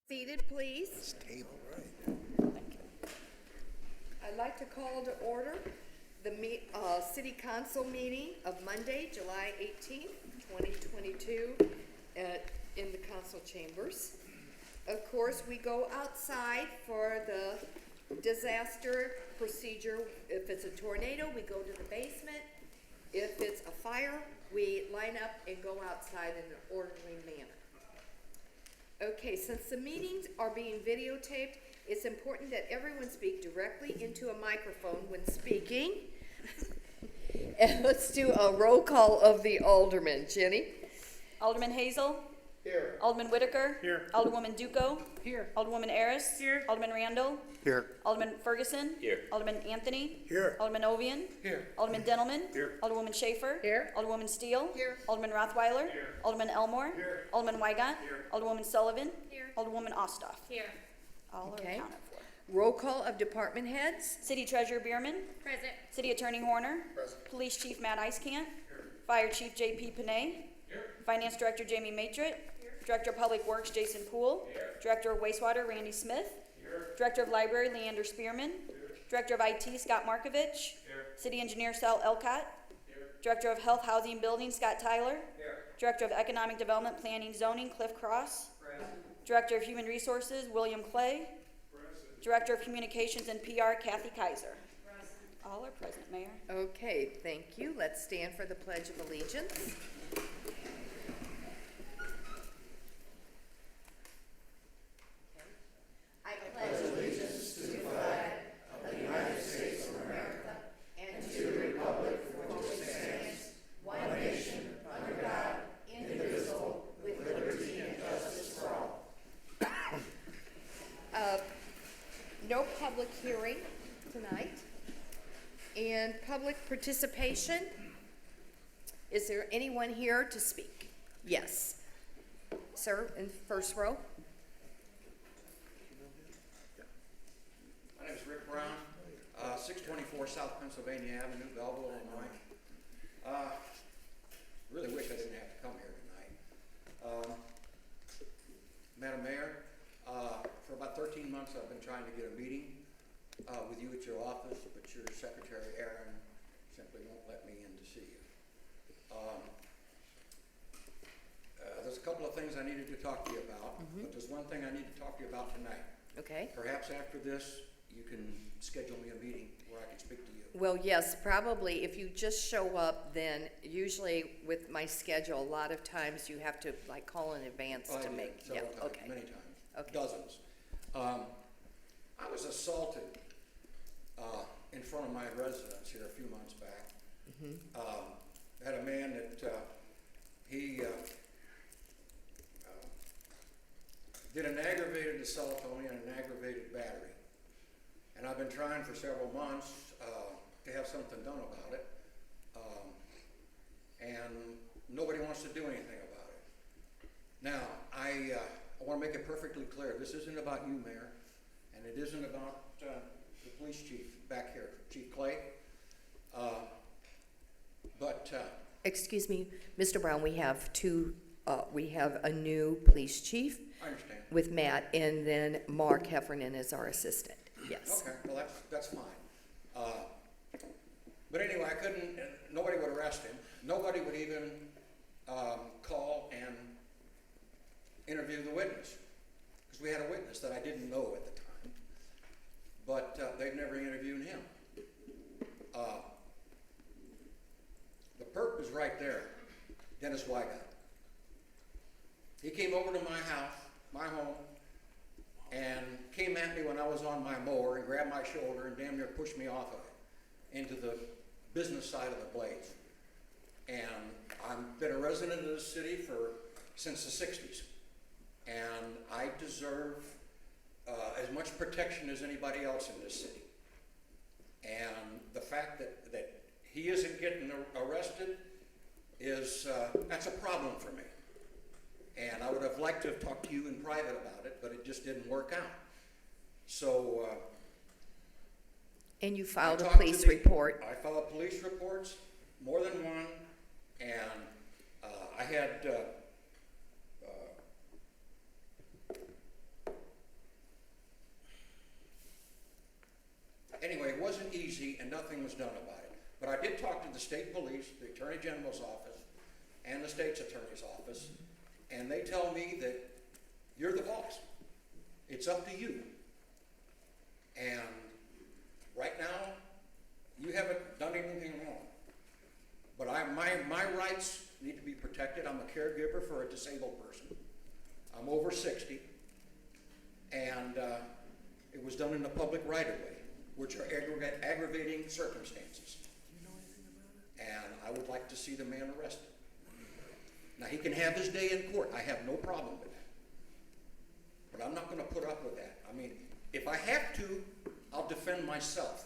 Seated, please. This table, right? I'd like to call to order the City Council meeting of Monday, July 18th, 2022 in the council chambers. Of course, we go outside for the disaster procedure. If it's a tornado, we go to the basement. If it's a fire, we line up and go outside in an orderly manner. Okay, since the meetings are being videotaped, it's important that everyone speak directly into a microphone when speaking. And let's do a roll call of the aldermen. Jenny? Alderman Hazel. Here. Alderman Whitaker. Here. Alderwoman Duco. Here. Alderwoman Aris. Here. Alderman Randall. Here. Alderman Ferguson. Here. Alderman Anthony. Here. Alderman Ovian. Here. Alderman Dentelman. Here. Alderwoman Schaefer. Here. Alderwoman Steele. Here. Alderman Rothweiler. Here. Alderman Elmore. Here. Alderman Weigott. Here. Alderwoman Sullivan. Here. Alderwoman Ostoff. Here. All are Okay. accounted for. Roll call of department heads. City Treasurer Bierman. Present. City Attorney Horner. Present. Police Chief Matt Eiskamp. Fire Chief J.P. Panay. Finance Director Jamie Matrit. Director of Public Works Jason Poole. Director of Wastewater Randy Smith. Director of Library Leander Spearman. Director of IT Scott Markovich. City Engineer Sal Elcott. Director of Health, Housing, and Building Scott Tyler. Director of Economic Development Planning Zoning Cliff Cross. Director of Human Resources William Clay. Director of Communications and PR Kathy Kaiser. All are present, Mayor. Okay, thank you. Let's stand for the Pledge of Allegiance. I pledge allegiance to the flag of the United States of America and to the republic for which it stands, one nation, under God, indivisible, with liberty and justice for all. No public hearing tonight. And public participation. Is there anyone here to speak? Yes. Sir, in first row. My name is Rick Brown, 624 South Pennsylvania Avenue, Belleville, Illinois. Really wish I didn't have to come here tonight. Madam Mayor, for about 13 months I've been trying to get a meeting with you at your office, but your secretary, Aaron, simply won't let me in to see you. There's a couple of things I needed to talk to you about, but there's one thing I need to talk to you about tonight. Okay. Perhaps after this, you can schedule me a meeting where I can speak to you. Well, yes, probably if you just show up, then usually with my schedule, a lot of times you have to like call in advance Oh, I to did make. several Yeah, times, okay. many times, Okay. dozens. I was assaulted in front of my residence here a few months back. Had a man that he did an aggravated assault on me and an aggravated battery. And I've been trying for several months to have something done about it. And nobody wants to do anything about it. Now, I want to make it perfectly clear, this isn't about you, Mayor, and it isn't about the police chief back here, Chief Clay. Excuse me, Mr. Brown, we have a new police chief I understand. with Matt, and then Mark Heffernan is our assistant. Yes. Okay, well, that's fine. But anyway, I couldn't, nobody would arrest him. Nobody would even call and interview the witness. Because we had a witness that I didn't know at the time. But they've never interviewed him. The perp is right there, Dennis Weigott. He came over to my house, my home, and came at me when I was on my mower and grabbed my shoulder and damn near pushed me off of it into the business side of the blades. And I've been a resident of this city since the 60s. And I deserve as much protection as anybody else in this city. And the fact that he isn't getting arrested that's a problem for me. And I would have liked to have talked to you in private about it, but it just didn't work out. So And you filed a I talked to police report. I filed police reports, more than one, and I had nothing was done about it. But I did talk to the state police, the Attorney General's office, and the state's attorney's office, and they tell me that you're the boss. It's up to you. And right now, you haven't done anything wrong. But my rights need to be protected. I'm a caregiver for a disabled person. I'm over 60, and it was done in the public right-of-way, which are aggravating circumstances. And I would like to see the man arrested. Now, he can have his day in court. I have no problem with that. But I'm not going to put up with that. I mean, if I have to, I'll defend myself.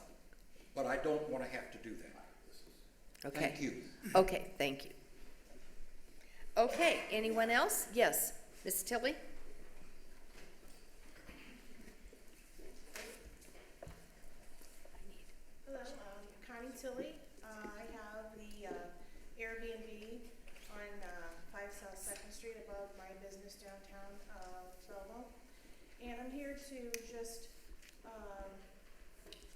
But I don't want to have to do that. Okay. Thank you. Okay, thank you. Okay, anyone else? Yes, Ms. Tilly? Hello, Connie Tilly. I have the Airbnb on 5 South 2nd Street above my business downtown Belleville. And I'm here to just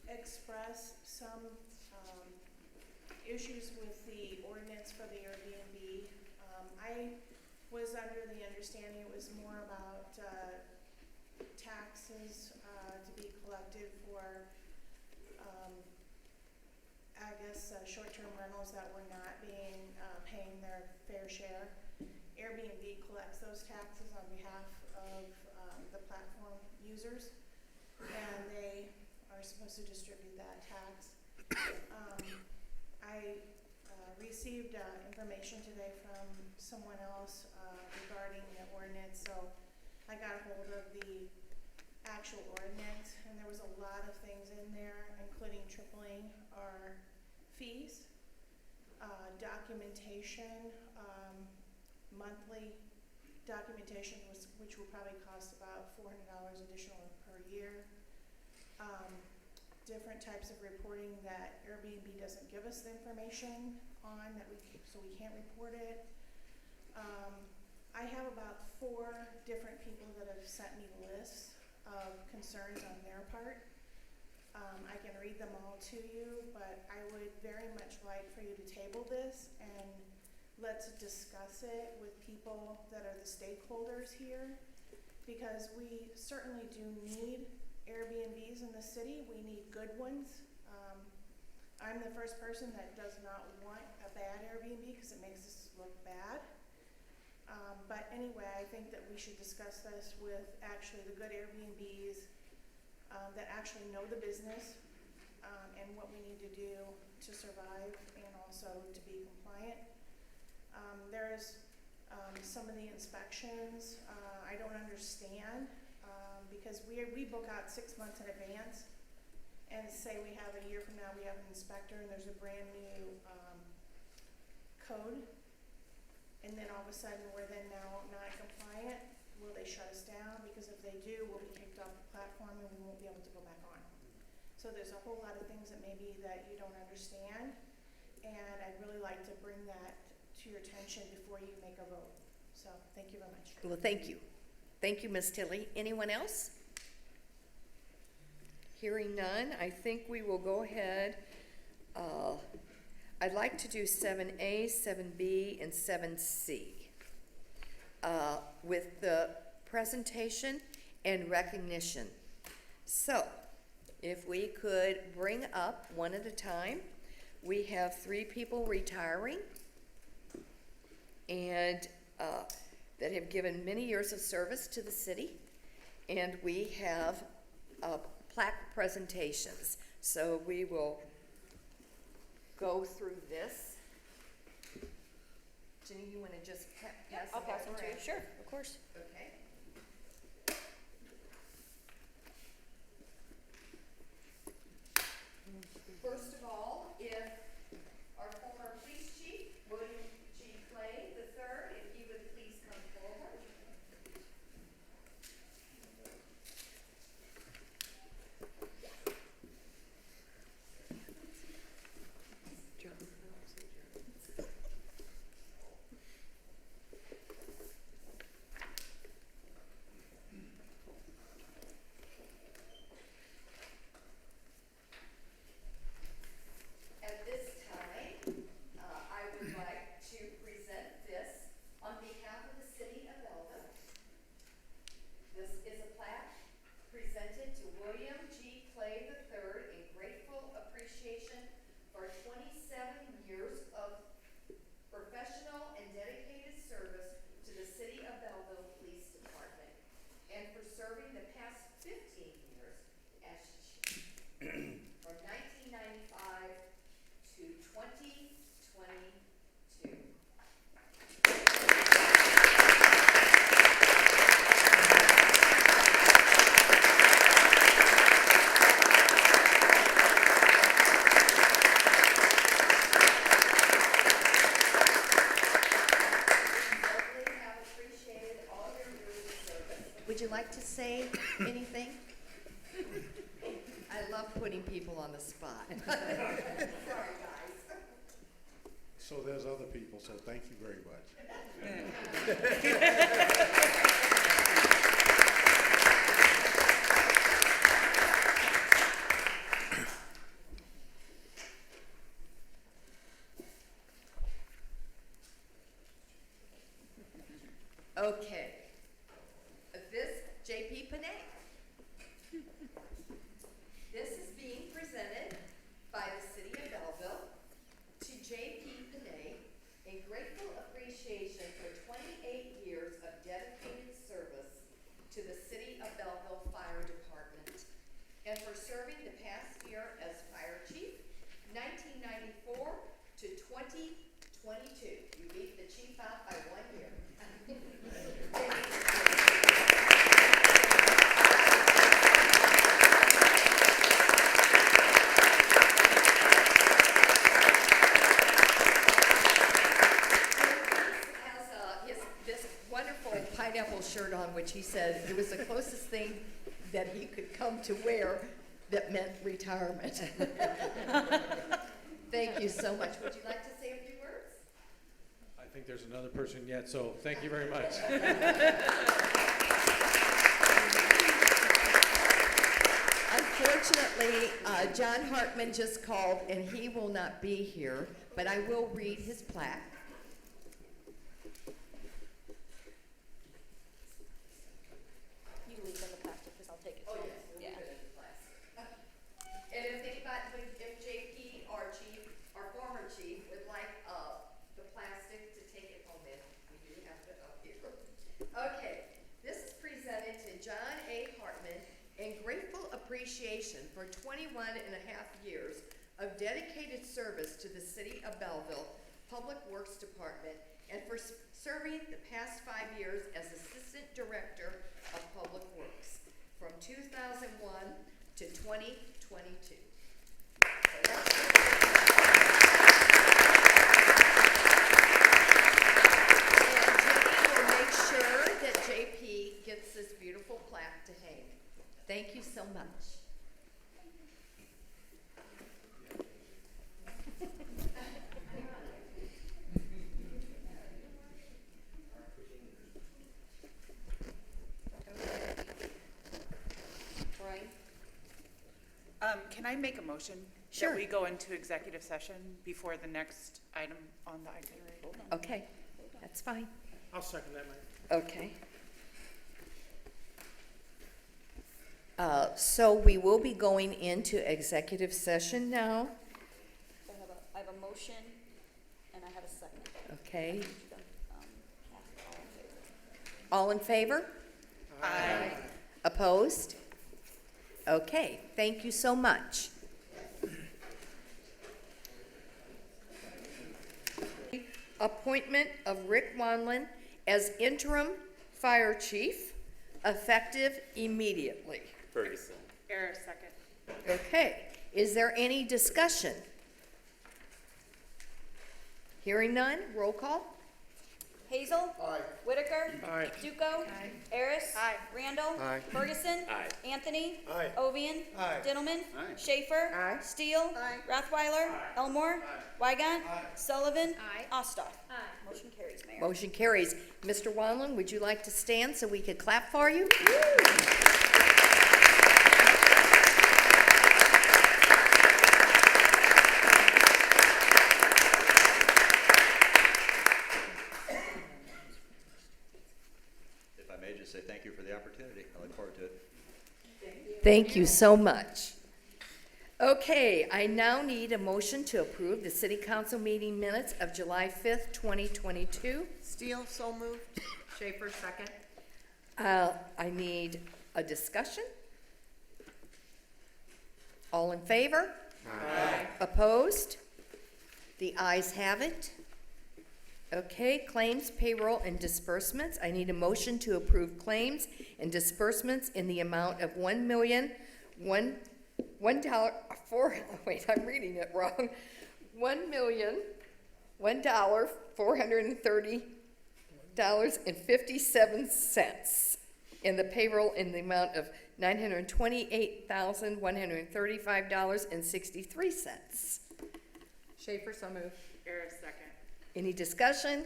express some issues with the ordinance for the Airbnb. I was under the understanding it was more about taxes to be collected for I guess short-term rentals that were not paying their fair share. Airbnb collects those taxes on behalf of the platform users, and they are supposed to distribute that tax. I received information today from someone else regarding the ordinance, so I got a hold of the actual ordinance, and there was a lot of things in there, including tripling our fees, documentation, monthly documentation, which will probably cost about $400 additional per year. Different types of reporting that Airbnb doesn't give us the information on, so we can't report it. I have about 4 different people that have sent me lists of concerns on their part. I can read them all to you, but I would very much like for you to table this and let's discuss it with people that are the stakeholders here, because we certainly do need Airbnbs in the city. We need good ones. I'm the first person that does not want a bad Airbnb because it makes us look bad. But anyway, I think that we should discuss this with actually the good Airbnbs that actually know the business and what we need to do to survive and also to be compliant. There's some of the inspections I don't understand because we book out 6 months in advance and say we have a year from now we have an inspector and there's a brand new code, and then all of a sudden we're then now not compliant. Will they shut us down? Because if they do, we'll be kicked off the platform and we won't be able to go back on. So there's a whole lot of things that maybe that you don't understand, and I'd really like to bring that to your attention before you make a vote. So thank you very much. Well, thank you. Thank you, Ms. Tilly. Anyone else? Hearing none, I think we will go ahead. I'd like to do 7A, 7B, and 7C with the presentation and recognition. So, if we could bring up one at a time. We have 3 people retiring and that have given many years of service to the city, and we have plaque presentations. So we will go through this. Jenny, you want to just pass I'll pass them over to you. and- Sure, of course. Okay. First of all, if our former police chief, William G. Clay III, if he would please come forward. presented to William G. Clay III in grateful appreciation for 27 years of professional and dedicated service to the City of Belleville Police Department, and for serving the past 15 years as chief from 1995 to 2022. Certainly have appreciated all your years of service. Would you like to say anything? I love putting people on the spot. Sorry, guys. So there's other people, so thank you very much. Okay. This, J.P. Panay. This is being presented by the City of Belleville to J.P. Panay in grateful appreciation for 28 years of dedicated service to the City of Belleville Fire Department, and for serving the past year as Fire Chief, 1994 to 2022. You beat the chief out by 1 year. This wonderful pineapple shirt on, which he said it was the closest thing that he could come to wear that meant retirement. Thank you so much. Would you like to say a few words? I think there's another person yet, so thank you very much. Unfortunately, John Hartman just called and he will not be here, but I will read his plaque. You leave in the plastic, because I'll take it. Oh, yes, we'll Yeah. leave it in the plastic. And if anybody, if JP, our chief, our former chief, would like, the plastic to take it home in, we do have it up here. Okay, this is presented to John A. Hartman in grateful appreciation for 21.5 years of dedicated service to the City of Belleville Public Works Department, and for serving the past 5 years as Assistant Director of Public Works from 2001 to 2022. So that's it. And Jenny will make sure that JP gets this beautiful plaque to hang. Thank you so much. Brian? Can I make a motion? Sure. That we go into executive session before the next item on the itinerary? Okay, that's fine. I'll second that, Mike. Okay. So we will be going into executive session now, So I have a motion, and I have a second. okay? All in favor? All in favor? Aye. Opposed? Okay, thank you so much. Appointment of Rick Wanlin as interim fire chief, effective immediately. Ferguson. Error, second. Okay, is there any discussion? Hearing none, roll call. Hazel? Aye. Whitaker? Aye. Duco? Eris? Aye. Randall? Aye. Ferguson? Aye. Anthony? Aye. Ovian? Aye. Dintelman? Aye. Schaefer? Aye. Steele? Rothweiler? Elmore? Wygant? Sullivan? Ostoff? Motion carries, Mayor. Motion carries. Mr. Wanlin, would you like to stand so we could clap for you? If I may just say thank you for the opportunity. I look forward to it. Thank you. Thank you so much. Okay, I now need a motion to approve the city council meeting minutes of July 5th, 2022. Steele, so moved. Schaefer, second. I need a discussion. All in favor? Aye. Opposed? The ayes have it. Okay, claims, payroll, and disbursements. I need a motion to approve claims and disbursements in the amount of $1,400,000, wait, I'm reading it wrong. $1,430.57, and the payroll in the amount of $928,135.63. Schaefer, so moved. Harris, second. Any discussion?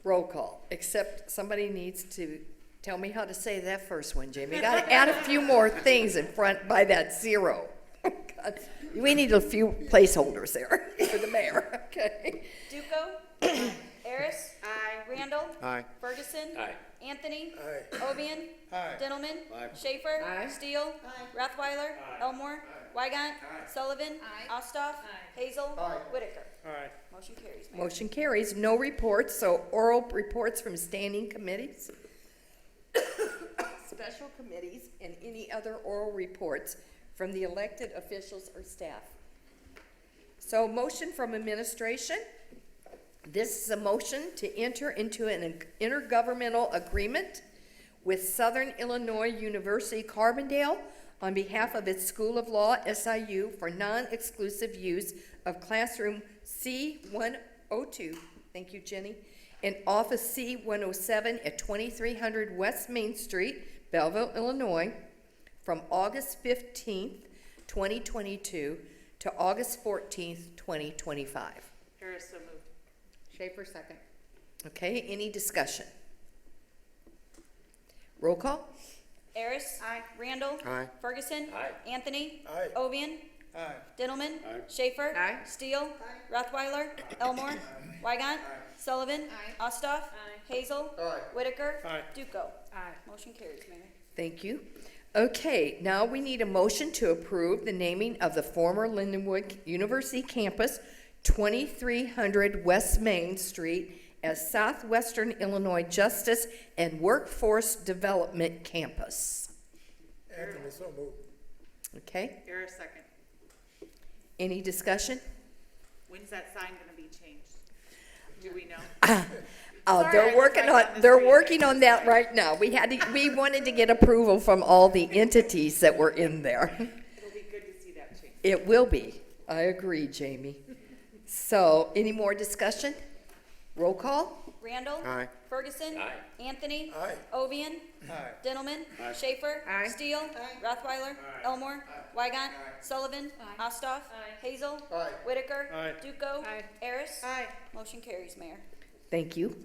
Roll call, except somebody needs to tell me how to say that first one, Jamie. Gotta add a few more things in front by that zero. God, we need a few placeholders there for the mayor, okay? Duco? Harris? Aye. Randall? Aye. Ferguson? Aye. Anthony? Aye. Ovian? Aye. Dintelman? Aye. Schaefer? Aye. Steele? Rothweiler? Elmore? Weigant? Sullivan? Osthoff? Hazel? Whitaker? Aye. Motion carries, Mayor. Motion carries, no reports, so oral reports from standing committees, special committees, and any other oral reports from the elected officials or staff. So motion from administration. This is a motion to enter into an intergovernmental agreement with Southern Illinois University Carbondale on behalf of its School of Law, SIU, for non-exclusive use of classroom C-102, thank you, Jenny, and office C-107 at 2300 West Main Street, Belleville, Illinois, from August 15th, 2022 to August 14th, 2025. Harris, so moved. Schaefer, second. Okay, any discussion? Roll call? Harris? Aye. Randall? Aye. Ferguson? Aye. Anthony? Aye. Ovian? Aye. Dintelman? Aye. Schaefer? Aye. Steele? Rothweiler? Elmore? Weigant? Sullivan? Osthoff? Hazel? Whitaker? Aye. Duco? Aye. Motion carries, Mayor. Thank you. Okay, now we need a motion to approve the naming of the former Lindenwood University campus, 2300 West Main Street, as Southwestern Illinois Justice and Workforce Development Campus. Anthony, so moved. Okay, Harris, second. any discussion? When's that sign gonna be changed? Do we know? They're Sorry, I working was right on, down the they're street. working on that right now. We wanted to get approval from all the entities that were in there. It'll be good to see that change. It will be. I agree, Jamie. So, any more discussion? Roll call? Randall? Aye. Ferguson? Aye. Anthony? Aye. Ovian? Aye. Dintelman? Aye. Schaefer? Aye. Steele? Rothweiler? Elmore? Weigant? Sullivan? Osthoff? Hazel? Whitaker? Aye. Duco? Aye. Harris? Aye. Motion carries, Mayor. Thank you.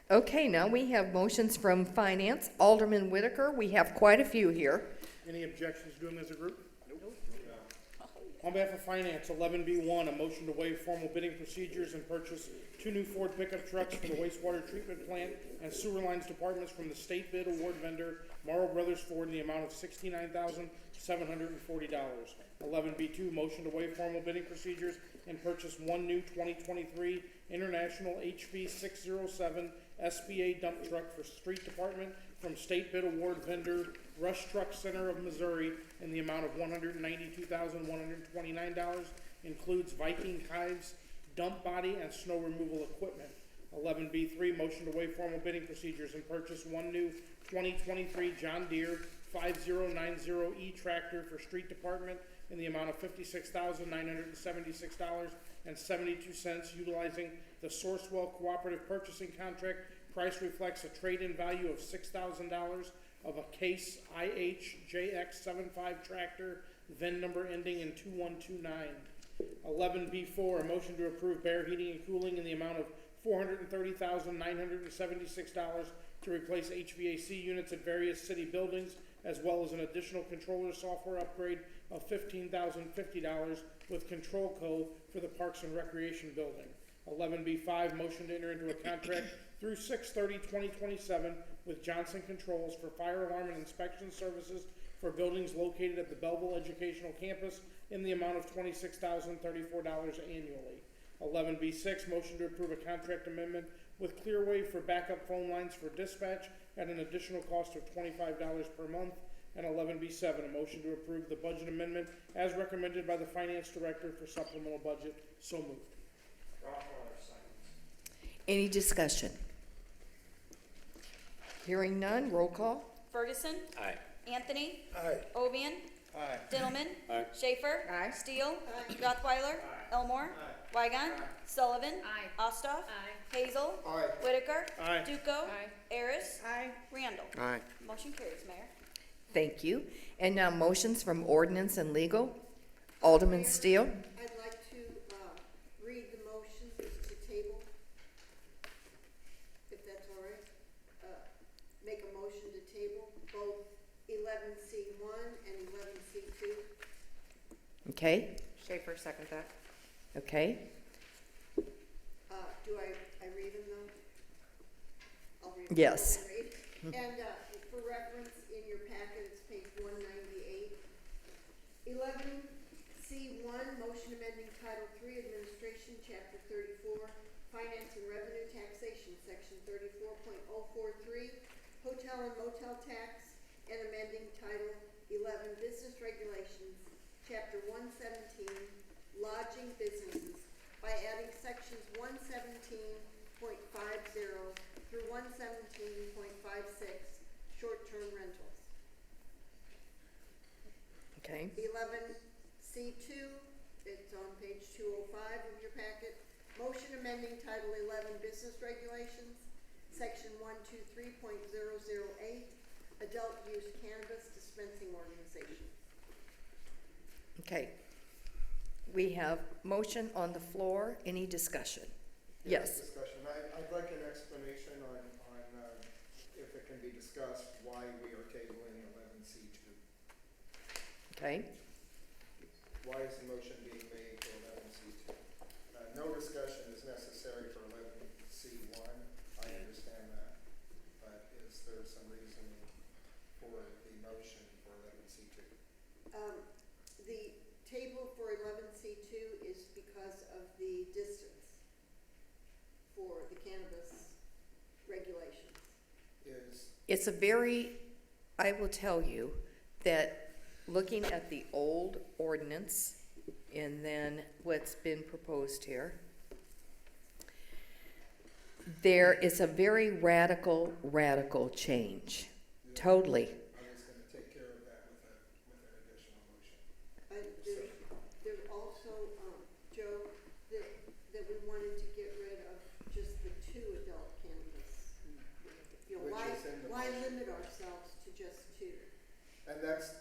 Okay, now we have motions from Finance. Alderman Whitaker, we have quite a few here. Any objections to them as a group? On behalf of Finance, 11B1, a motion to waive formal bidding procedures and purchase 2 new Ford pickup trucks for the wastewater treatment plant and sewer lines departments from the state bid award vendor Morrow Brothers Ford in the amount of $69,740. 11B2, motion to waive formal bidding procedures and purchase 1 new 2023 International HV 607 SBA dump truck for street department from state bid award vendor Rush Truck Center of Missouri in the amount of $192,129. Includes Viking hives, dump body, and snow removal equipment. 11B3, motion to waive formal bidding procedures and purchase 1 new 2023 John Deere 5090E tractor for street department in the amount of $56,976.72, utilizing the Sourcewell Cooperative Purchasing Contract. Price reflects a trade-in value of $6,000 of a Case IHJX75 tractor, VIN number ending in 2129. 11B4, a motion to approve Bear Heating and Cooling in the amount of $430,976 to replace HVAC units at various city buildings, as well as an additional controller software upgrade of $15,050 with Control Co. for the Parks and Recreation Building. 11B5, motion to enter into a contract through 6/30/2027 with Johnson Controls for fire alarm and inspection services for buildings located at the Belleville Educational Campus in the amount of $26,034 annually. 11B6, motion to approve a contract amendment with Clearwave for backup phone lines for dispatch at an additional cost of $25 per month. And 11B7, a motion to approve the budget amendment as recommended by the Finance Director for supplemental budget. So moved. Any discussion? Hearing none, roll call. Ferguson. Aye. Anthony. Aye. Ovian. Aye. Dillman. Aye. Schaefer. Aye. Steele. Rothweiler. Elmore. Weigant. Sullivan. Aye. Ostoff. Hazel. Aye. Whitaker. Aye. Duco. Aris. Aye. Randall. Aye. Motion carries, Mayor. Thank you. And now motions from ordinance and legal. Alderman Steele. I'd like to, read the motion to table, if that's all right. Make a motion to table both 11C1 and 11C2. Okay, Schaefer, second that. okay. Do I read them though? I'll read them. Yes. I'll read. And, for reference, in your packet, it's page 198. 11C1, motion amending Title III, Administration, Chapter 34, Finance and Revenue Taxation, Section 34.043, Hotel and Motel Tax, and amending Title 11, Business Regulations, Chapter 117, Lodging Businesses, by adding sections 117.50 through 117.56, short-term rentals. Okay, 11C2, it's on page 205 of your packet. Motion amending Title 11 Business Regulations, Section 123.008, Adult Use Cannabis Dispensing Organization. okay. We have motion on the floor. Any discussion? Yes. Discussion. I'd like an explanation on if it can be discussed, why we are tabling 11C2. Okay, Why is the motion being made for 11C2? No discussion is necessary for 11C1. I understand that. But is there some reasoning for the motion for 11C2? The table for 11C2 is because of the distance for the cannabis regulations. it's a very, I will tell you that looking at the old ordinance and then what's been proposed here, there is a very radical change. Totally. I was going to take care of that with an additional motion. There's also, Joe, that we wanted to get rid of just the 2 adult cannabis. You know, Which is in the why motion. limit ourselves to just 2? And that's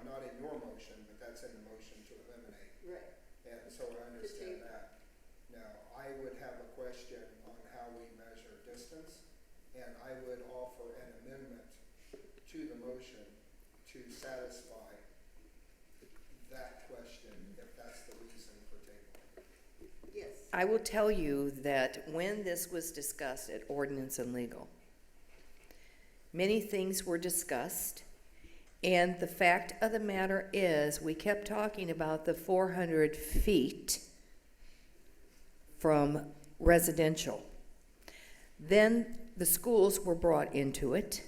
not in your motion, but that's in the motion to eliminate. Right. And so I understand table. that. Now, I would have a question on how we measure distance, and I would offer an amendment to the motion to satisfy that question, if that's the reason for tabling. Yes. I will tell you that when this was discussed at Ordinance and Legal, many things were discussed, and the fact of the matter is, we kept talking about the 400 feet from residential. Then the schools were brought into it.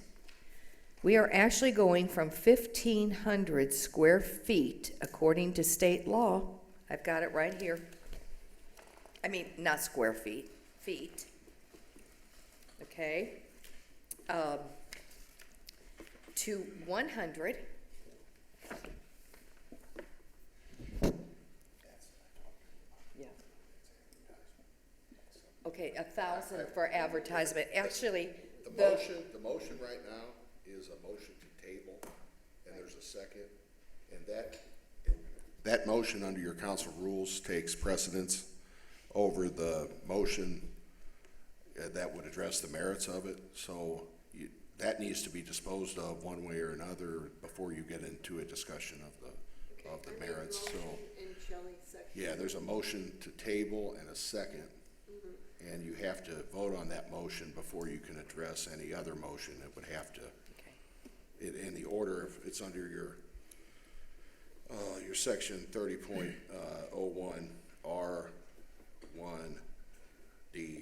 We are actually going from 1,500 square feet, according to state law. I've got it right here. I mean, not square feet, feet. Okay? To 100. Yeah. Okay, 1,000 for advertisement. Actually, The motion right now is a motion to table, and there's a second, and that motion under your council rules takes precedence over the motion that would address the merits of it, so that needs to be disposed of one way or another before you get into a discussion of the merits, so. And Shelley second. Yeah, there's a motion to table and a second. And you have to vote on that motion before you can address any other motion. It would have to, in the order, it's under your section 30.01 R1D.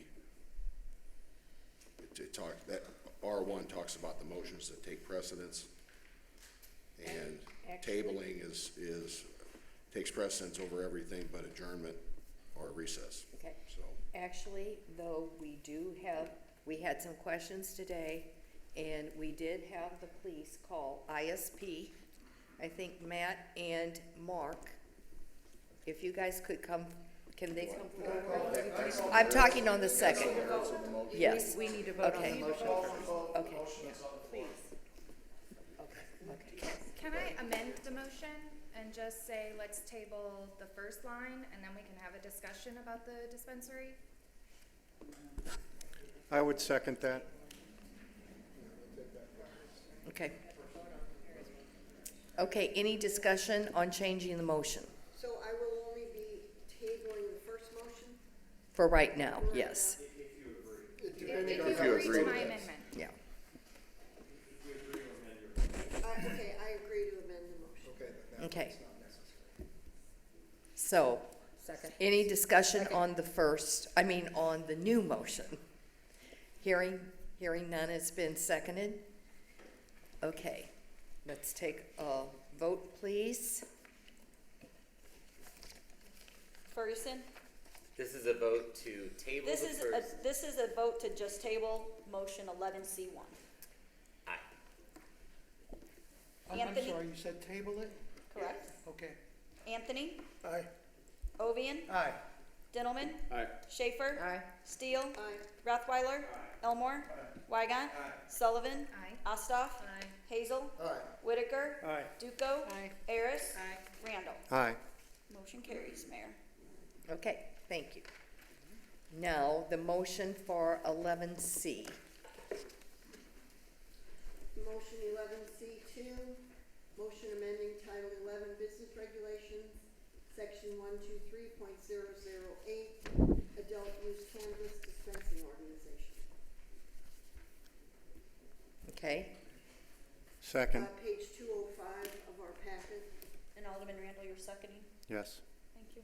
That R1 talks about the motions that take precedence, and tabling takes precedence over everything but adjournment or recess. Okay. So, Actually, though, we had some questions today, and we did have the police call ISP. I think Matt and Mark, if you guys could come, can they come forward? I'm talking on the second. Yes. We need to vote on the Okay. motion first. Okay, please. Okay. Can I amend the motion and just say, let's table the first line, and then we can have a discussion about the dispensary? I would second that. Okay. Okay, any discussion on changing the motion? So I will only be tabling the first motion? For right now, yes. If you you agree agree to with my that. amendment. Yeah. Okay, I agree to amend the motion. Okay, but that Okay. one's not necessary. So, Second. any discussion on on the new motion? Hearing none, it's been seconded. Okay, let's take a vote, please. Ferguson? This is a vote to table the first. This is a vote to just table motion 11C1. Aye. Anthony? I'm sorry, you said table it? Correct. Okay. Anthony? Aye. Ovian? Aye. Dintelman? Aye. Schaefer? Aye. Steele? Aye. Rothweiler? Elmore? Weigant? Sullivan? Aye. Ossoff? Aye. Hazel? Aye. Whitaker? Aye. Duco? Aye. Harris? Aye. Randall? Aye. Motion carries, Mayor. Okay, thank you. Now, the motion for 11C. Motion 11C2, motion amending Title 11 Business Regulations, Section 123.008, Adult Use Cannabis Dispensing Organization. Okay, Second, Page 205 of our packet. And Alderman Randall, you're seconding? yes. Thank you.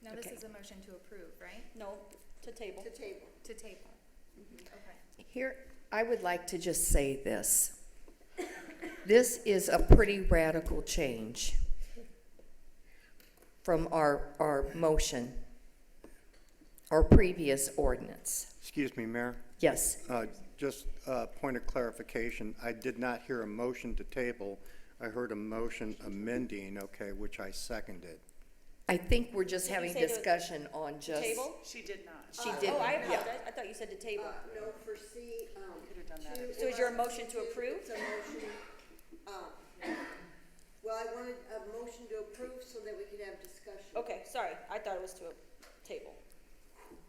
Now, this Okay. is a motion to approve, right? No, to table. To table. To table. Okay. here, I would like to just say this. This is a pretty radical change from our motion, our previous ordinance. Excuse me, Mayor. Yes, Just a point of clarification. I did not hear a motion to table. I heard a motion amending, okay, which I seconded. I think we're just Did you having say to- discussion on just. Table? She did not. She did, Oh, I yeah. apologize. I thought you said to table. No, for C, Could have done that. So is your motion to approve? It's a motion, well, I wanted a motion to approve so that we could have discussion. Okay, sorry. I thought it was to a table.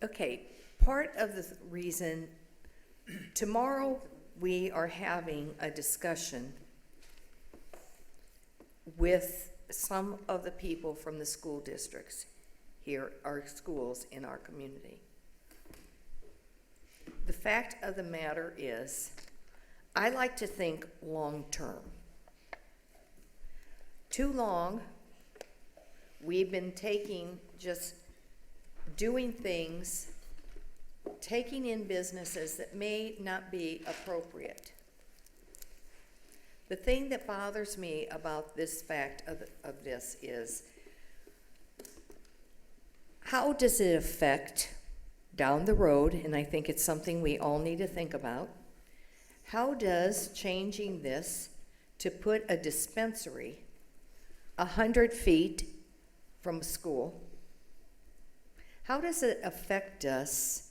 Okay, part of the reason, tomorrow we are having a discussion with some of the people from the school districts here, our schools in our community. The fact of the matter is, I like to think long-term. Too long, we've been doing things, taking in businesses that may not be appropriate. The thing that bothers me about this fact of this is, how does it affect down the road, and I think it's something we all need to think about, how does changing this to put a dispensary 100 feet from a school, how does it affect us,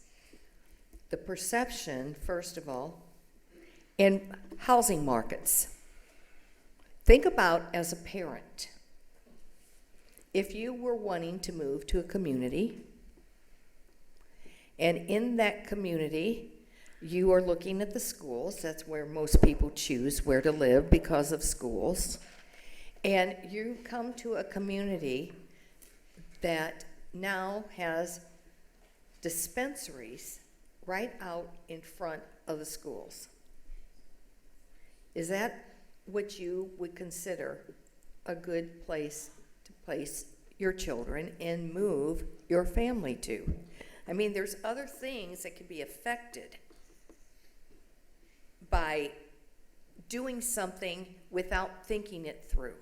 the perception, first of all, in housing markets? Think about as a parent, if you were wanting to move to a community, and in that community, you are looking at the schools, that's where most people choose where to live because of schools, and you come to a community that now has dispensaries right out in front of the schools. Is that what you would consider a good place to place your children and move your family to? I mean, there's other things that could be affected by doing something without thinking it through.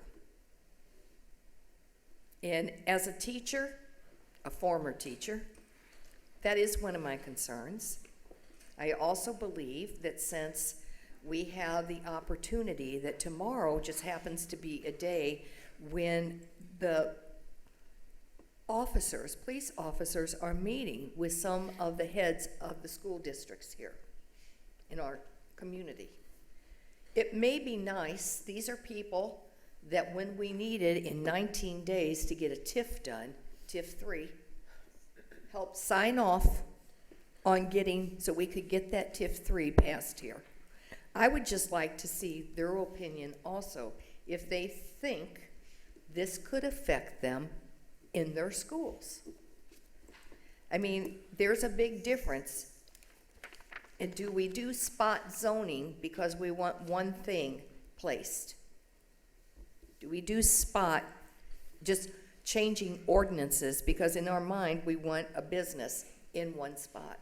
And as a teacher, a former teacher, that is one of my concerns. I also believe that since we have the opportunity that tomorrow just happens to be a day when the officers, police officers, are meeting with some of the heads of the school districts here in our community. It may be nice, these are people that when we needed in 19 days to get a TIF done, TIF 3, help sign off on getting, so we could get that TIF 3 passed here. I would just like to see their opinion also, if they think this could affect them in their schools. I mean, there's a big difference. And do we do spot zoning because we want one thing placed? Do we do spot, just changing ordinances because in our mind we want a business in one spot?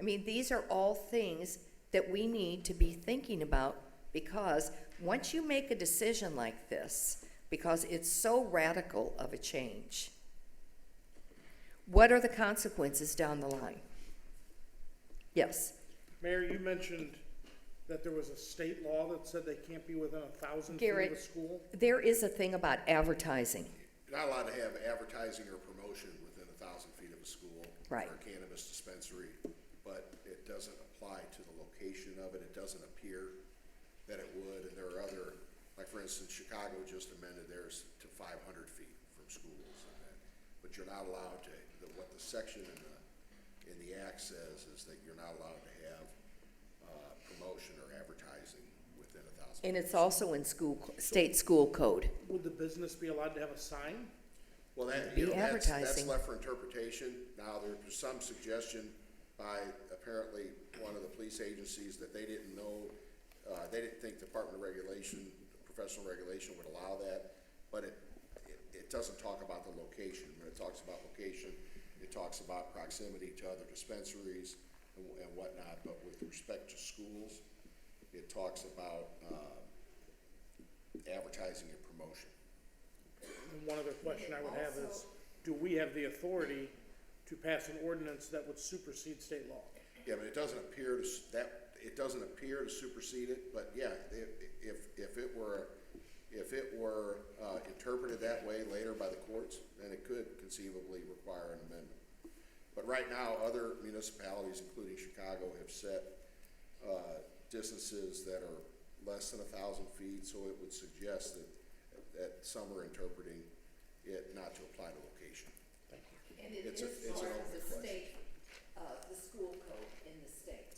I mean, these are all things that we need to be thinking about, because once you make a decision like this, because it's so radical of a change, what are the consequences down the line? Yes. Mayor, you mentioned that there was a state law that said they can't be within 1,000 feet of Garrett, a school? there is a thing about advertising. You're not allowed to have advertising or promotion within 1,000 feet of a school. Right. Or a cannabis dispensary, but it doesn't apply to the location of it. It doesn't appear that it would, and there are other, like for instance, Chicago just amended theirs to 500 feet from schools. And that, but you're not allowed to, what the section in the act says is that you're not allowed to have promotion or advertising within 1,000. And it's also in state school code. Would the business be allowed to have a sign? Well, that, Be you know, that's advertising. left for interpretation. Now, there's some suggestion by apparently one of the police agencies that they didn't know, they didn't think Department of Regulation, Professional Regulation would allow that, but it doesn't talk about the location. When it talks about location, it talks about proximity to other dispensaries and whatnot, but with respect to schools, it talks about advertising and promotion. And one other question I would have is, do we have the authority to pass an ordinance that would supersede state law? Yeah, but it doesn't appear to, it doesn't appear to supersede it, but yeah, if it were interpreted that way later by the courts, then it could conceivably require an amendment. But right now, other municipalities, including Chicago, have set distances that are less than 1,000 feet, so it would suggest that some are interpreting it not to apply to location. And it It's is an part of open the question. state, the school code in the state.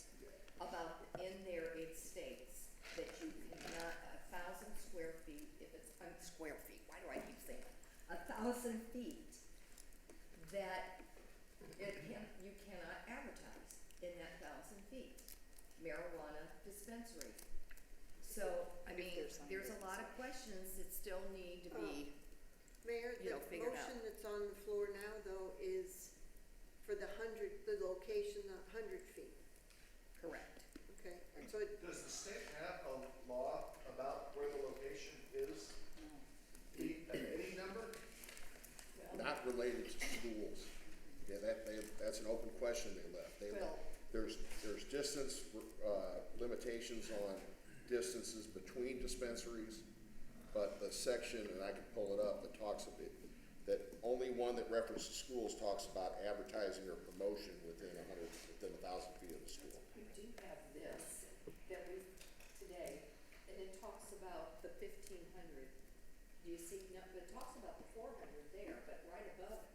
About, in there it states that you cannot, 1,000 square feet, if it's, square feet, why do I keep saying that? 1,000 feet, that you cannot advertise in that 1,000 feet. Marijuana dispensary. So, I mean, there's a lot of questions that still need to be, Mayor, you know, the figured out. motion that's on the floor now, though, is for the location, 100 feet, correct. okay? And so it, Does the state have a law about where the location is? Any number? Not related to schools. Yeah, that's an open question they left. Well- There's distance limitations on distances between dispensaries, but the section, and I can pull it up, that talks a bit, that only one that references schools talks about advertising or promotion within 1,000 feet of the school. We do have this that we, today, and it talks about the 1,500. Do you see, no, it talks about the 400 there, but right above it,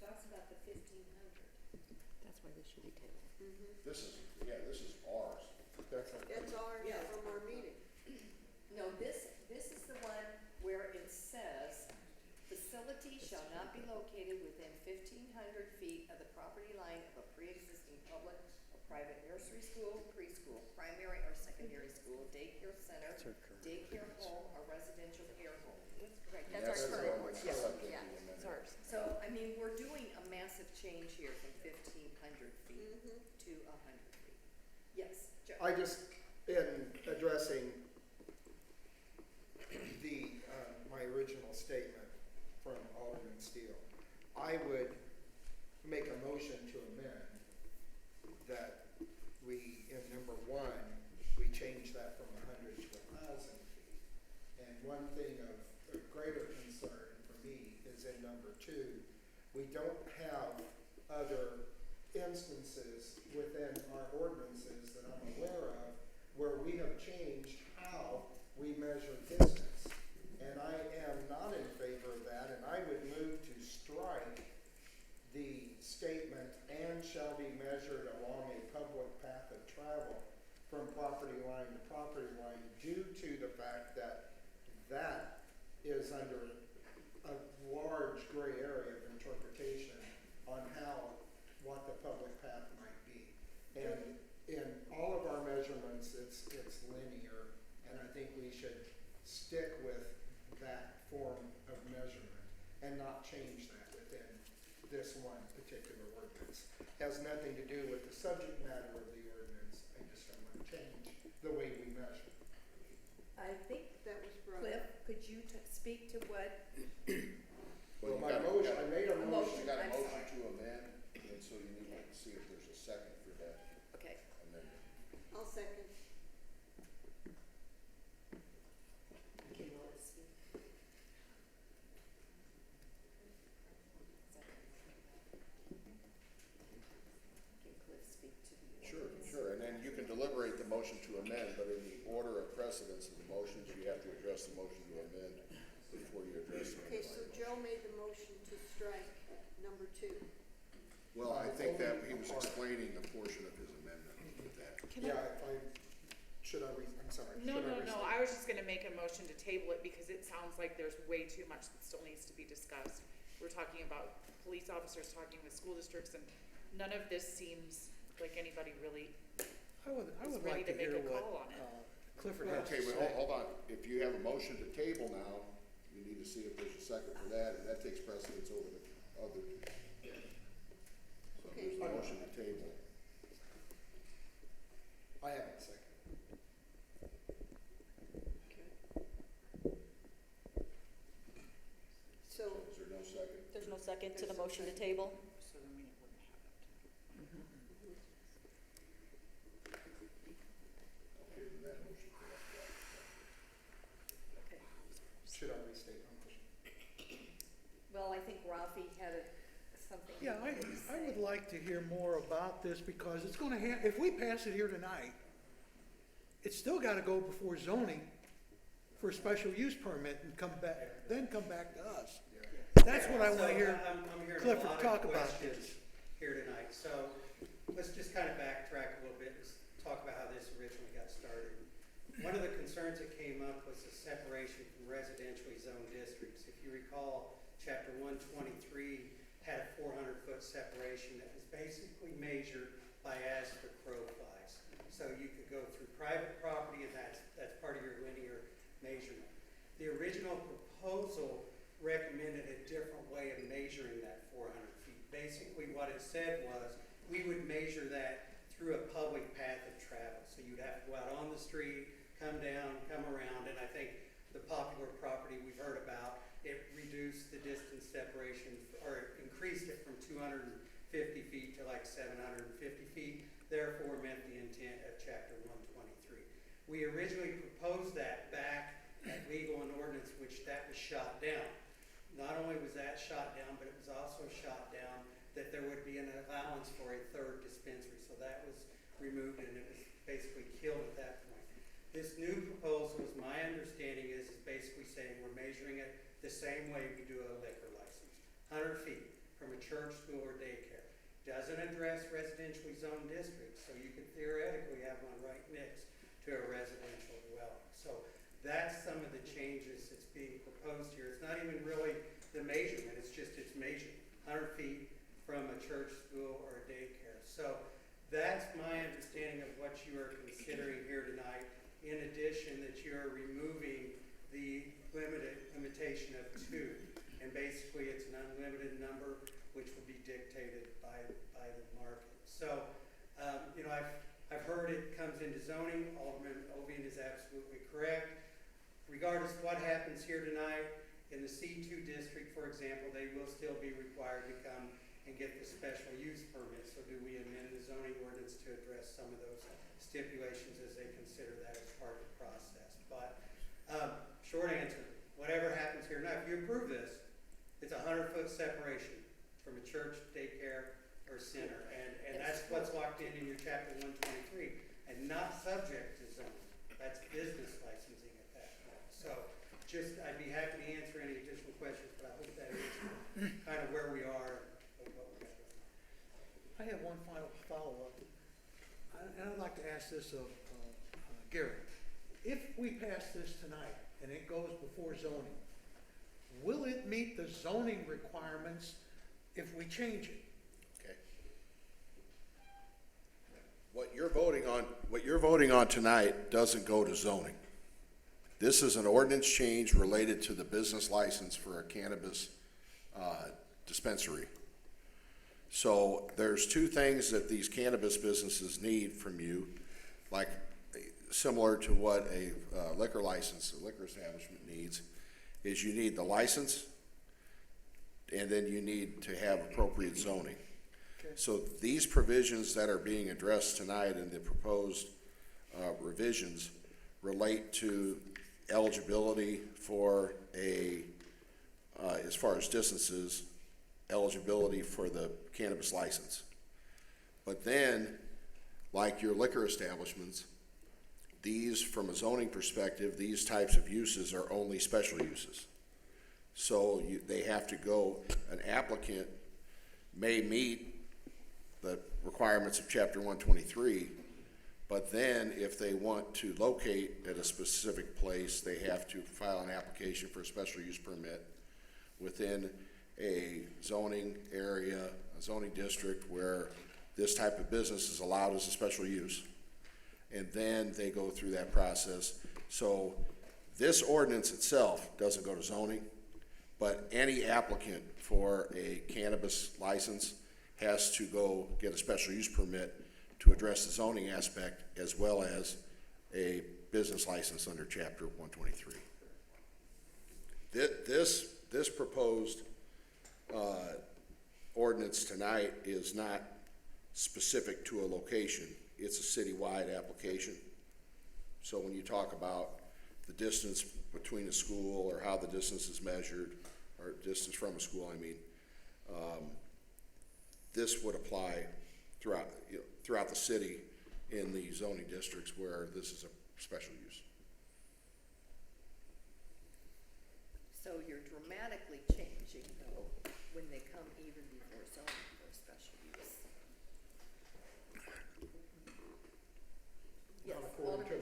talks about the 1,500. That's why this should be tabled. This is ours. it's ours Yeah. from our meeting. No, this is the one where it says, facility shall not be located within 1,500 feet of the property line of a pre-existing public or private nursery school, preschool, primary or secondary school, daycare center, daycare home, or residential care home. Right, that's our current one. Yeah. That's ours. So, I mean, we're doing a massive change here from 1,500 feet to 100 feet. Yes, Joe? I just, in addressing the, my original statement from Alderman Steele, I would make a motion to amend that we, in number 1, we change that from 100 to 1,000 feet. And one thing of greater concern for me is in number 2, we don't have other instances within our ordinances that I'm aware of where we have changed how we measure distance. And I am not in favor of that, and I would move to strike the statement, "and shall be measured along a public path of travel from property line to property line," due to the fact that that is under a large gray area of interpretation on what the public path might be. And in all of our measurements, it's linear, and I think we should stick with that form of measurement and not change that within this one particular ordinance. Has nothing to do with the subject matter of the ordinance. I just don't want to change the way we measure. I think, That was brought Cliff, up. could you speak to what? Well, you my got- motion, I made a A motion. You got a I'm motion sorry. to amend, and so you need to see if there's a second for that Okay. amendment. I'll second. Can you let us speak? Can Cliff speak to the Sure, ordinance? sure, and then you can deliberate the motion to amend, but in the order of precedence of the motions, you have to address the motion to amend before you address the Okay, so underlying Joe motion. made the motion to strike number 2. Well, I think that he was explaining a portion of his amendment with that. Yeah, I'm sorry. No, Should I no, no, restate? I was just gonna make a motion to table it because it sounds like there's way too much that still needs to be discussed. We're talking about police officers talking with school districts, and none of this seems like anybody really I would is ready like to to make hear a what call on it. Clifford has to Okay, but say. hold on, if you have a motion to table now, you need to see if there's a second for that, and that takes precedence over the other. So there's a motion to table. I have a second. So, Is there no second? There's no second to the motion to table? So then we wouldn't have it. Okay, then that motion fails. Okay. Should I restate my motion? Well, I think Rafi had something. he Yeah, wanted to I say. would like to hear more about this because it's gonna if we pass it here tonight, it's still gotta go before zoning for a special use permit and come back to us. That's what I wanna hear I'm hearing a Clifford lot of talk about questions this. here tonight, so let's just kind of backtrack a little bit, and talk about how this originally got started. One of the concerns that came up was the separation from residentially zoned districts. If you recall, chapter 123 had a 400-foot separation that was basically measured by as the crow flies. So you could go through private property, and that's part of your linear measurement. The original proposal recommended a different way of measuring that 400 feet. Basically, what it said was, we would measure that through a public path of travel. So you'd have to go out on the street, come down, come around, and I think the popular property we've heard about, it reduced the distance separation, or increased it from 250 feet to like 750 feet, therefore met the intent of chapter 123. We originally proposed that back at legal and ordinance, which that was shot down. Not only was that shot down, but it was also shot down that there would be an allowance for a third dispensary. So that was removed, and it was basically killed at that point. This new proposal, as my understanding is basically saying we're measuring it the same way we do a liquor license. 100 feet from a church, school, or daycare. Doesn't address residentially zoned districts, so you could theoretically have one right next to a residential dwelling. So that's some of the changes that's being proposed here. It's not even really the measurement, it's just it's measured 100 feet from a church, school, or a daycare. So that's my considering here tonight. In addition, that you're removing the limitation of 2. And basically, it's an unlimited number, which will be dictated by the market. So, you know, I've heard it comes into zoning. Alderman Ovian is absolutely correct. Regardless of what happens here tonight, in the C2 district, for example, they will still be required to come and get the special use permit. So do we amend the zoning ordinance to address some of those stipulations as they consider that as part of the process? But short answer, whatever happens here now, if you approve this, it's a 100-foot separation from a church, daycare, or center. And that's what's locked in your chapter 123 and not subject to zoning. That's business licensing at that point. So just, I'd be happy to answer any additional questions, but I hope that is kind of where we are and what we got going on. I have one final follow-up, and I'd like to ask this of Gary. If we pass this tonight and it goes before zoning, will it meet the zoning requirements if we change it? Okay. What you're voting on tonight doesn't go to zoning. This is an ordinance change related to the business license for a cannabis dispensary. So there's 2 things that these cannabis businesses need from you, like similar to what a liquor license, a liquor establishment needs, is you need the license, and then you need to have appropriate zoning. Okay. So these provisions that are being addressed tonight in the proposed revisions relate to eligibility for as far as distances, eligibility for the cannabis license. But then, like your liquor establishments, these, from a zoning perspective, these types of uses are only special uses. So they have to go, an applicant may meet the requirements of Chapter 123, but then if they want to locate at a specific place, they have to file an application for a special use permit within a zoning area, a zoning district where this type of business is allowed as a special use. And then they go through that process. So this ordinance itself doesn't go to zoning, but any applicant for a cannabis license has to go get a special use permit to address the zoning aspect as well as a business license under Chapter 123. This proposed ordinance tonight is not specific to a location. It's a citywide application. So when you talk about the distance between a school or how the distance is measured, or distance from a school, I mean, this would apply throughout the city in the zoning districts where this is a special use. So you're dramatically changing though when they come even before zoning for special use. Yes, Alderman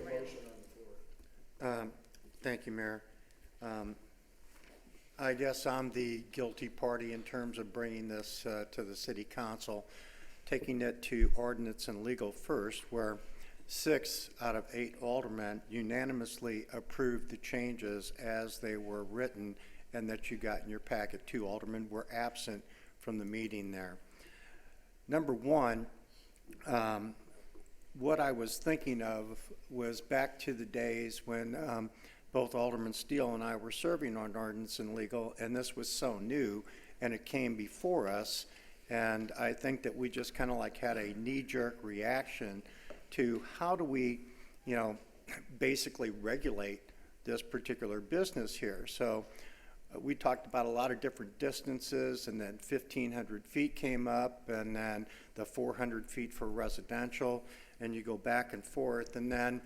Randall. Thank you, Mayor. I guess I'm the guilty party in terms of bringing this to the city council, taking it to ordinance and legal first, where 6 out of 8 aldermen unanimously approved the changes as they were written and that you got in your packet. 2 aldermen were absent from the meeting there. Number 1, what I was thinking of was back to the days when both Alderman Steele and I were serving on ordinance and legal, and this was so new, and it came before us, and I think that we just kind of like had a knee-jerk reaction to how do we, basically regulate this particular business here. So we talked about a lot of different distances, and then 1,500 feet came up, and then the 400 feet for residential, and you go back and forth, and then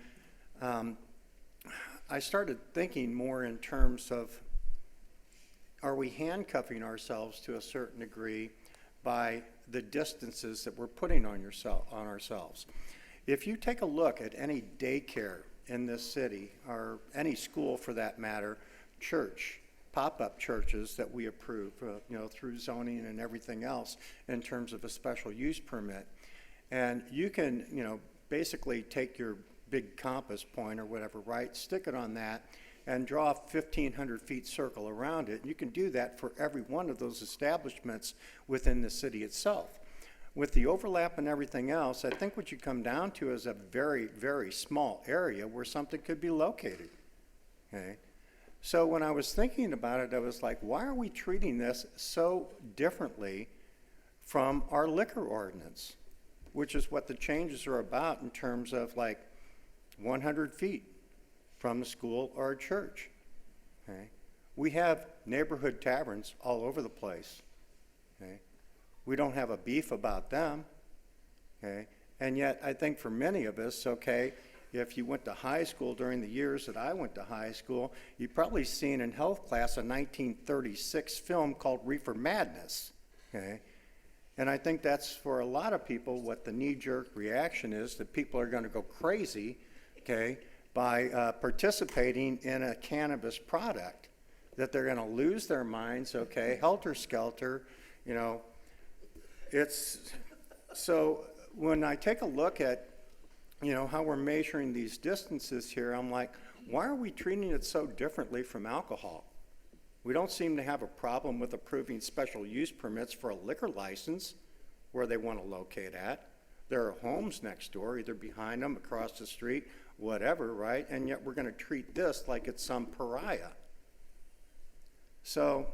I started thinking more in terms of, are we handcuffing ourselves to a certain degree by the distances that we're putting on ourselves? If you take a look at any daycare in this city, or any school for that matter, church, pop-up churches that we approve, through zoning and everything else in terms of a special use permit, and you can, basically take your big compass point or whatever, right? Stick it on that and draw a 1,500 feet circle around it. You can do that for every one of those establishments within the city itself. With the overlap and everything else, I think what you come down to is a very, very small area where something could be located, okay? So when I was thinking about it, I was like, why are we treating this so differently from our liquor ordinance, which is what the changes are about in terms of like 100 feet from the school or a church, okay? We have neighborhood taverns all over the place, okay? We don't have a beef about them, okay? And yet, I think for many of us, okay, if you went to high school during the years that I went to high school, you've probably seen in health class a 1936 film called Reefer Madness, okay? And I think that's for a lot of people what the knee-jerk reaction is, that people are going to go crazy, okay, by participating in a cannabis product, that they're going to lose their minds, okay, helter-skelter, you know. It's, so when I take a look at, you know, how we're measuring these distances here, I'm like, why are we treating it so differently from alcohol? We don't seem to have a problem with approving special use permits for a liquor license where they want to locate at. There are homes next door, either behind them, across the street, whatever, right? And yet we're going to treat this like it's some pariah. So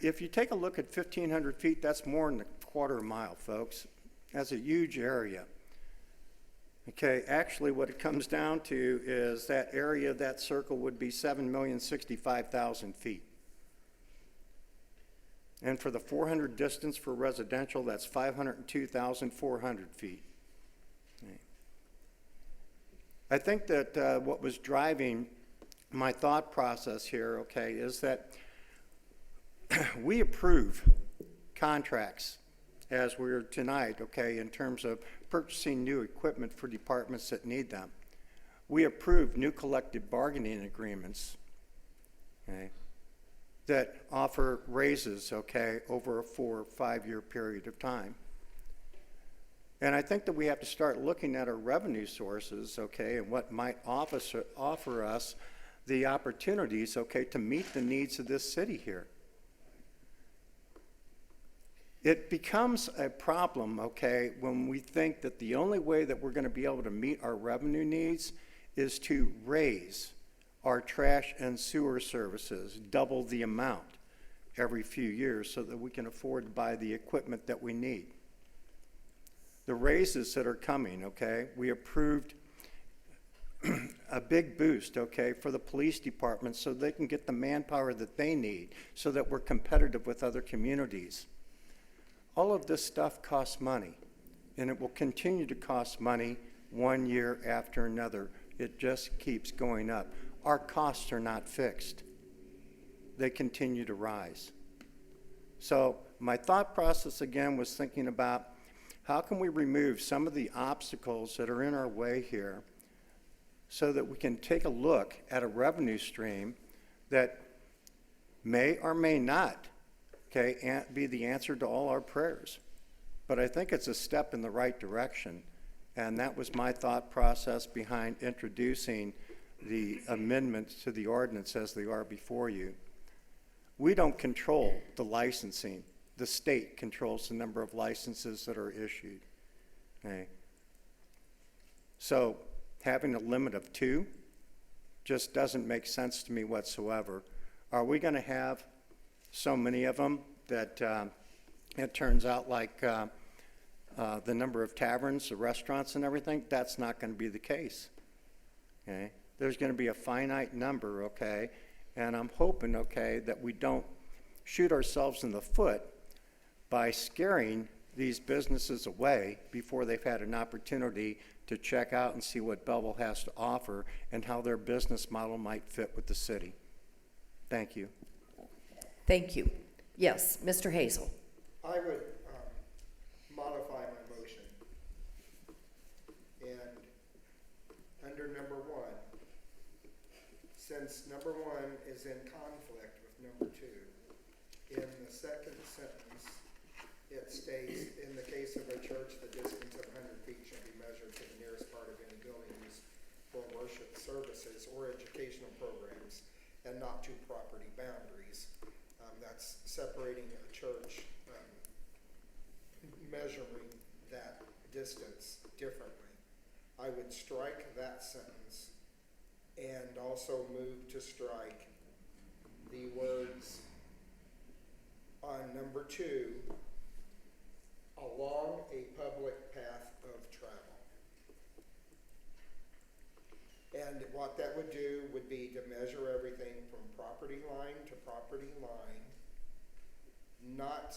if you take a look at 1,500 feet, that's more than a quarter mile, folks. That's a huge area. Okay, actually what it comes down to is that area of that circle would be 7,065,000 feet. And for the 400 distance for residential, that's 502,400 feet. Okay. I think that what was driving my thought process here, okay, is that we approve contracts as we're tonight, okay, in terms of purchasing new equipment for departments that need them. We approve new collective bargaining agreements, okay, that offer raises, okay, over a 4 or 5 year period of time. And I think that we have to start looking at our revenue sources, okay, and what might offer us the opportunities, okay, to meet the needs of this city here. It becomes a problem, okay, when we think that the only way that we're going to be able to meet our revenue needs is to raise our trash and sewer services, double the amount every few years so that we can afford to buy the equipment that we need. The raises that are coming, okay, we approved a big boost, okay, for the police department so they can get the manpower that they need so that we're competitive with other communities. All of this stuff costs money, and it will continue to cost money 1 year after another. It just keeps going up. Our costs are not fixed. They continue to rise. So my thought process again was thinking about how can we remove some of the obstacles that are in our way here so that we can take a look at a revenue stream that may or may not, okay, be the answer to all our prayers. But I think it's a step in the right direction. And that was my thought process behind introducing the amendments to the ordinance as they are before you. We don't control the licensing. The state controls the number of licenses that are issued. Okay. So having a limit of 2 just doesn't make sense to me whatsoever. Are we going to have so many of them that it turns out like the number of taverns, the restaurants and everything? That's not going to be the case. Okay? There's going to be a finite number, okay? And I'm hoping, okay, that we don't shoot ourselves in the foot by scaring these businesses away before they've had an opportunity to check out and see what Belleville has to offer and how their business model might fit with the city. Thank you. Thank you. Yes, Mr. Hazel. I would modify my motion. And under number 1, since number 1 is in conflict with number 2, in the second sentence, it states, in the case of a church, the distance of 100 feet shall be measured to the nearest part of not to property boundaries. That's separating a church, measuring that distance differently. I would strike that sentence and also move to strike the words on number 2, along a public path of travel. And what that would do would be to measure everything from property line to property line, not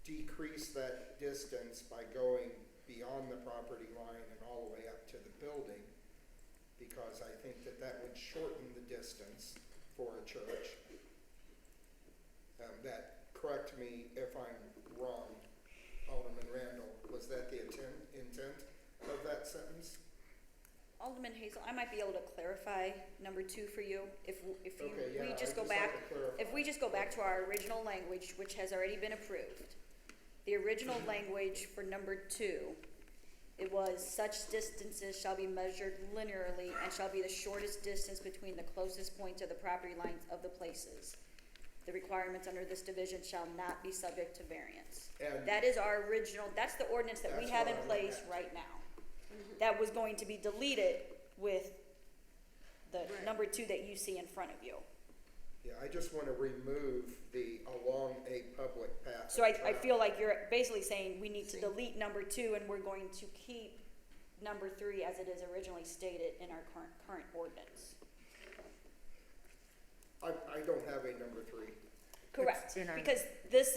decrease that distance by going beyond the property line and all the way up to the building, because I think that that would shorten the distance for a church. Correct me if I'm wrong, Alderman Randall, was that the intent of that sentence? Alderman Hazel, I might be able to clarify number 2 for you, if Okay, yeah, we I'd just go just back, like to clarify. if we just go back to our original language, which has already been approved. The original language for number 2, it was, such distances shall be measured linearly and shall be the shortest distance between the closest points of the property lines of the places. The requirements under this division shall not be subject to variance. And That is our original, that's the ordinance that we That's have what in I place looked at. right now. That was going to be deleted with the number 2 that you see in front of you. yeah, I just want to remove the along a public path. So of I travel. feel like you're basically saying we need to delete number 2 and we're going to keep number 3 as it is originally stated in our current ordinance. I don't have a number 3. Correct, in our- because this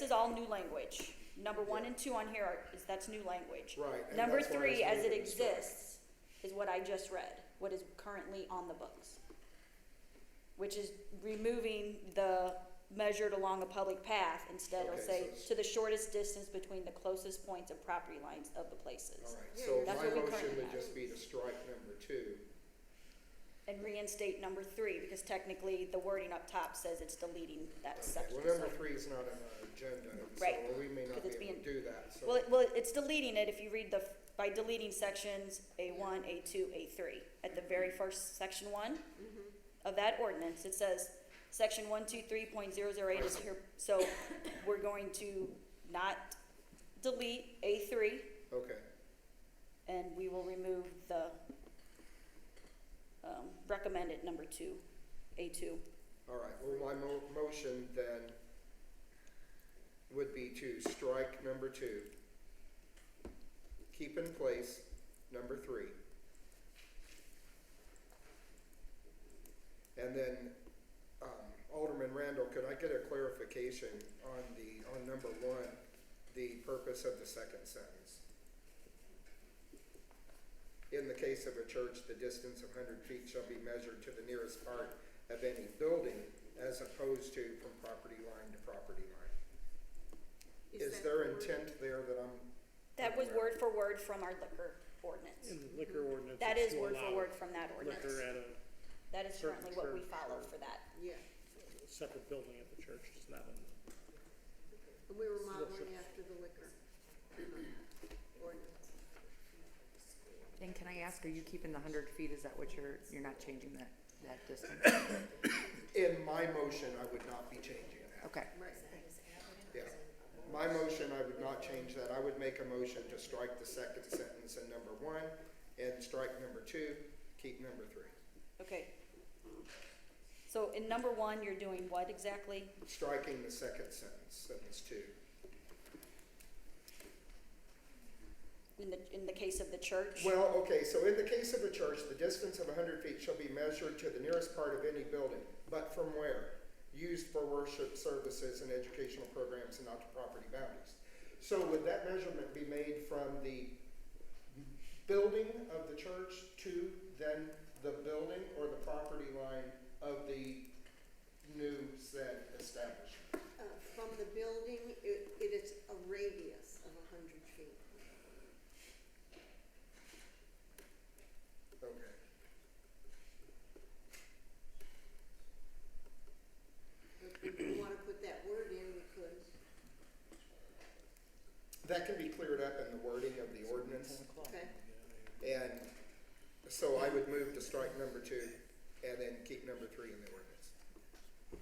is all new language. Number 1 and 2 on here that's new language. Right. and Number that's why I 3, was as it moving to strike. exists, is what I just read, what is currently on the books. Which is removing the measured along a public path, instead it'll Okay, say, so it's- to the shortest distance between the closest points of property lines of the places. All right, so That's my what we motion currently would have. just be to strike number 2. And reinstate number 3, because technically the wording up top says it's deleting that Okay, section. well, number so- 3 is not on our agenda, Right, so we may not because be it's able to do that, so. Well, it's deleting it if you read by deleting sections A1, A2, A3. At the very first, section 1 of that ordinance, it says, section 123.008 is here, so we're going to not delete A3, Okay, and we will remove the recommended number 2, A2. all right, well, my motion then would be to strike number 2, keep in place number 3, and then Alderman Randall, could I get a clarification on number 1, the purpose of the second sentence? In the case of a church, the distance of 100 feet shall be measured to the nearest part of any building, as opposed to from property line to property line. Is there intent there that I'm? That was word for word from our liquor ordinance. In the liquor ordinance. That it's is to word for allow word from that ordinance. Liquor at a That is certain currently what we church follow or- for that. Yeah, separate building at the church, it's not in. and we were modeling after the liquor ordinance. And can I ask, are you keeping the 100 feet? Is that what you're not changing that distance? In my motion, I would not be changing that. Okay. Right. Yeah. My motion, I would not change that. I would make a motion to strike the second sentence in number 1 and strike number 2, keep number 3. Okay. So in number 1, you're doing what exactly? Striking the second sentence, sentence 2. In the case of the church? Well, okay, so in the case of a church, the distance of 100 feet shall be measured to the nearest part of any building, but from where? Used for worship services and educational programs and not to property boundaries. So would that measurement be made from the building of the church to then the building or the property line of the new said establishment? From the building, it is a radius of 100 feet. Okay. If we want to put that word in, we could. That can be cleared up in the wording of the ordinance. Okay. And so I would move to strike number 2 and then keep number 3 in the ordinance.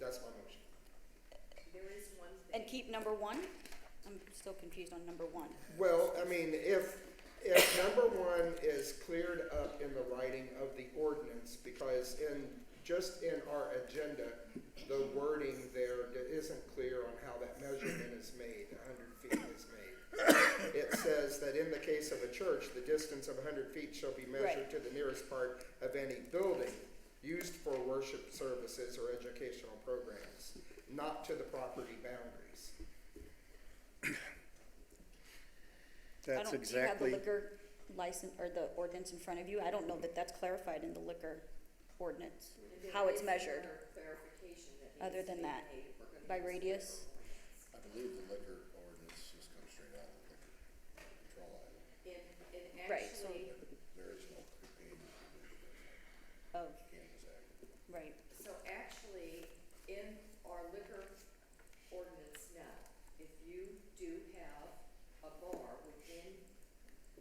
That's my motion. There is one thing. And keep number 1? I'm still confused on number 1. Well, I mean, if number 1 is cleared up in the writing of the ordinance, because just in our agenda, the wording there isn't clear on how that measurement is made, 100 feet is made. It says that in the case of a church, the distance of 100 feet shall be measured to the nearest part of any building used for worship services or educational programs, not to the property boundaries. That's Do you have the exactly, liquor license, or the ordinance in front of you? I don't know that that's clarified in the liquor ordinance, how it's measured, other than that, by radius. I believe the liquor ordinance just comes straight out of the liquor control act. Right, so, There is no convenience of, Kansas Act. right. So actually, in our liquor ordinance now, if you do have a bar within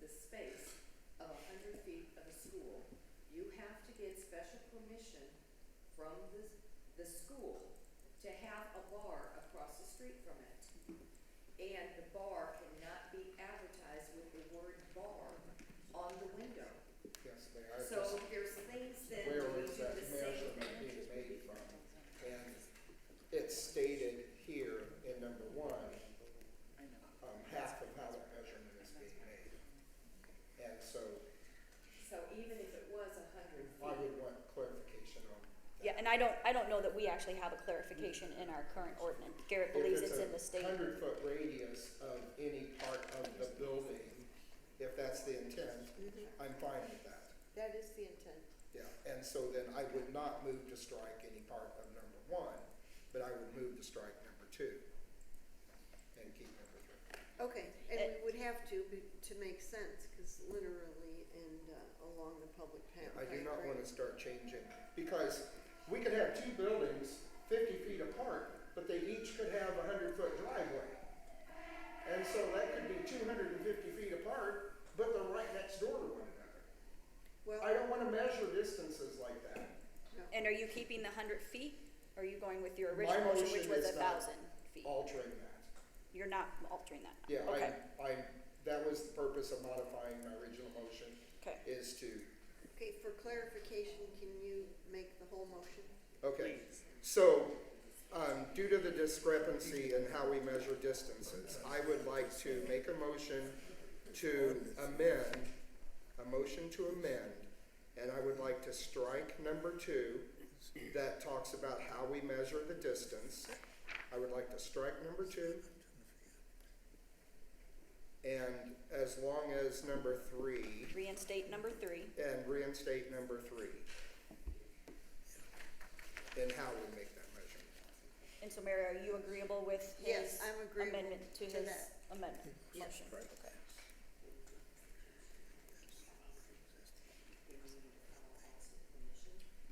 the space of 100 feet of a school, you have to get special permission from the school to have a bar across the street from it. And the bar cannot be advertised with the word bar on the window. Yes, they are. So there's things that Where we is do that the same. measurement being made from? And it's stated here in number 1, half of how that measurement is being made. And so So even if it was 100 feet. I would want clarification on that. Yeah, and I don't know that we actually have a clarification in our current ordinance. Garrett believes it's in the state. If it's a 100-foot radius of any part of the building, if that's the intent, I'm fine with that. That is the intent. Yeah, and so then I would not move to strike any part of number 1, but I would move to strike number 2 and keep number 3. Okay, and we would have to make sense, because literally and along the public path. I do not want to start changing, because we could have 2 buildings 50 feet apart, but they each could have a 100-foot driveway. And so that could be 250 feet apart, but they're right next door to one another. Well, I don't want to measure distances like that. And are you keeping the 100 feet? Or are you going with your My original motion, which motion was is not 1,000 feet? altering that. You're not altering that? Yeah, Okay, that was the purpose of modifying my original motion, okay. is to, okay, for clarification, can you make the whole motion? okay. So, due to the discrepancy in how we measure distances, I would like to make a motion to amend, and I would like to strike number 2 that talks about how we measure the distance. I would like to strike number 2. And as long as number 3, Reinstate number 3. and reinstate number 3 in how we make that measurement. And so Mary, are you agreeable with Yes, his I'm agreeable amendment to to his that. amendment Yes. motion? Okay.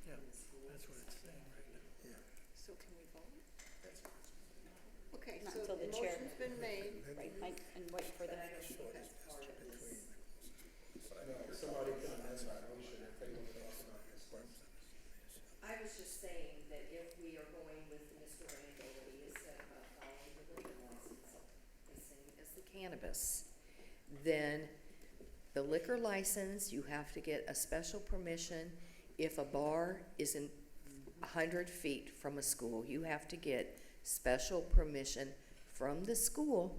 Yeah, that's what it's saying right now. So can we vote? Okay, Not so until the the chair- motion's been made. Right, Mike, and wait for the, No, somebody can amend that motion if they want to talk about this. I was just saying that if we are going with Mr. Randall, what he has said about following the liquor license, the same as the cannabis, then the liquor license, you have to get a special permission. If a bar is in 100 feet from a school, you have to get special permission from the school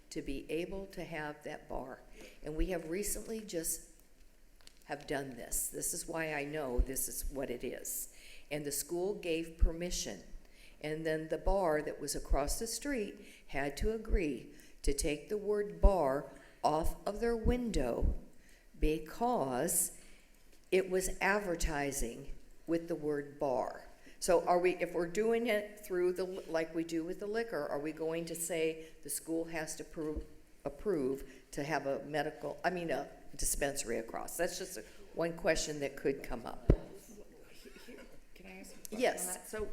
to be able to have that bar. And we have recently just have done this. This is why I know this is what it is. And the school gave permission. And then the bar that was across the street had to agree to take the word bar off of their window because it was advertising with the word bar. So are we, if we're doing it through the, like we do with the liquor, are we going to say the school has to approve to have a a dispensary across? That's just one question that could come up. Can I ask a question Yes. on that? So,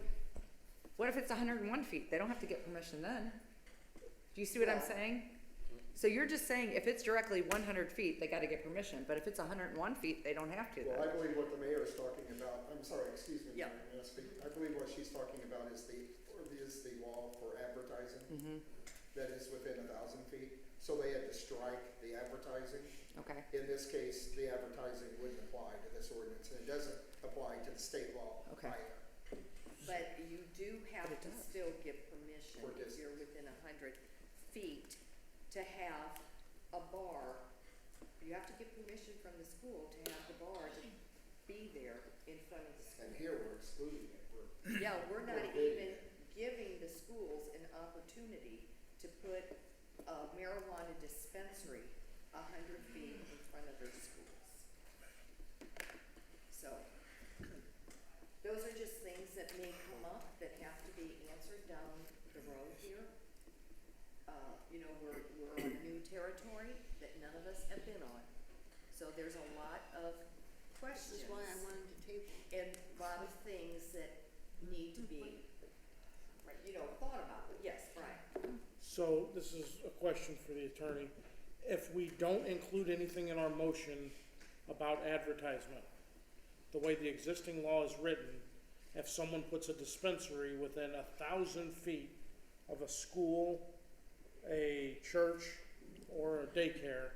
what if it's 101 feet? They don't have to get permission then. Do you see what I'm saying? So you're just saying if it's directly 100 feet, they gotta get permission, but if it's 101 feet, they don't have to Well, I then? believe what the mayor is talking about, I'm sorry, excuse me, Yeah. Mayor, may I speak? I believe what she's talking about is the law for advertising Mm-hmm, that is within 1,000 feet. So they had to strike the advertising. okay. In this case, the advertising wouldn't apply to this ordinance, and it doesn't apply to the state law Okay. either. But you do have But it to does. still get permission For if you're within 100 feet to have a bar. You have to get permission from the school to have the bar to be there in front of the school. And here we're excluding it. Yeah, we're not We're even giving the schools an opportunity to put a marijuana dispensary 100 feet in front of their schools. So, those are just things that may come up that have to be answered down the road here. You know, we're on new territory that none of us have been on. So there's a lot of questions. This is why I wanted to table. And a lot of things that need to be, you know, thought about. Yes, Brian? So this is a question for the attorney. If we don't include anything in our motion about advertisement, the way the existing law is written, if someone puts a dispensary within 1,000 feet of a school, a church, or a daycare,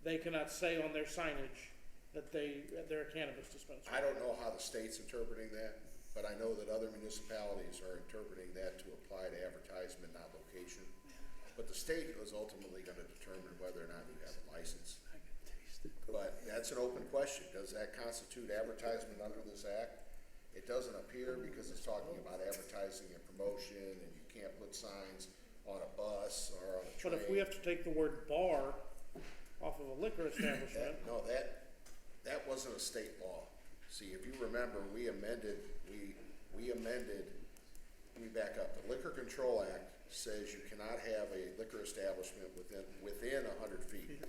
they cannot say on their signage that they're a cannabis dispensary. I don't know how the state's interpreting that, but I know that other municipalities are interpreting that to apply to advertisement, not location. But the state is ultimately gonna determine whether or not you have a license. But that's an open question. Does that constitute advertisement under this act? It doesn't appear because it's talking about advertising and promotion, and you can't put signs on a bus or on a train. But if we have to take the word bar off of a liquor establishment, That wasn't a state law. See, if you remember, we amended, let me back up. The Liquor Control Act says you cannot have a liquor establishment within 100 feet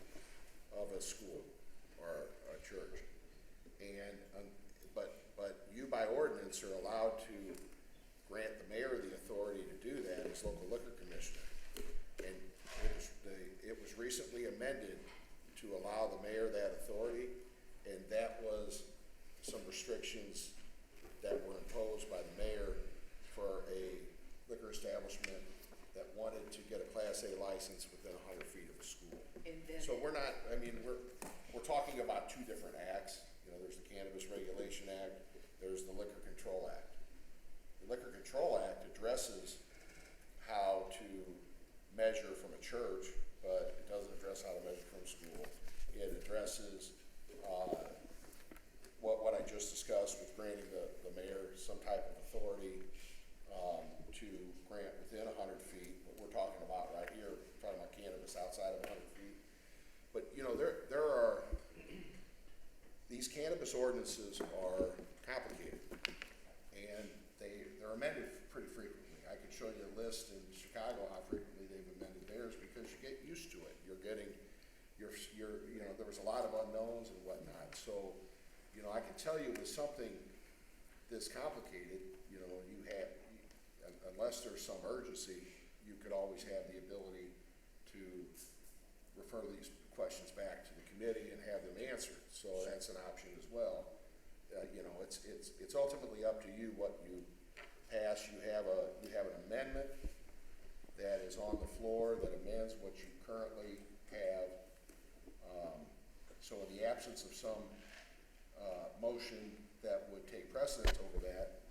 of a school or a church. And, but you by ordinance are allowed to grant the mayor the authority to do that as local liquor commissioner. And it was recently amended to allow the mayor that authority, and that was some restrictions that were imposed by the mayor for a liquor establishment that wanted to get a Class A license within 100 feet of a school. And then So we're not, I mean, we're talking about two different acts. You know, there's the Cannabis Regulation Act, there's the Liquor Control Act. The Liquor Control Act addresses how to measure from a church, but it doesn't address how to measure from school. It addresses what I just discussed with granting the mayor some type of authority to grant within 100 feet. What we're talking about right here, we're talking about cannabis outside of 100 feet. But, you know, there are, these cannabis ordinances are complicated, and they're amended pretty frequently. I could show you a list in Chicago how frequently they've amended theirs, because you get used to it. You know, there was a lot of unknowns and whatnot. So, you know, I can tell you with something this complicated, you know, unless there's some urgency, you could always have the ability to refer these questions back to the committee and have them answered. So that's an option as well. You know, it's ultimately up to you what you pass. You have an amendment that is on the floor that amends what you currently have. So in the absence of some motion that would take precedence over that,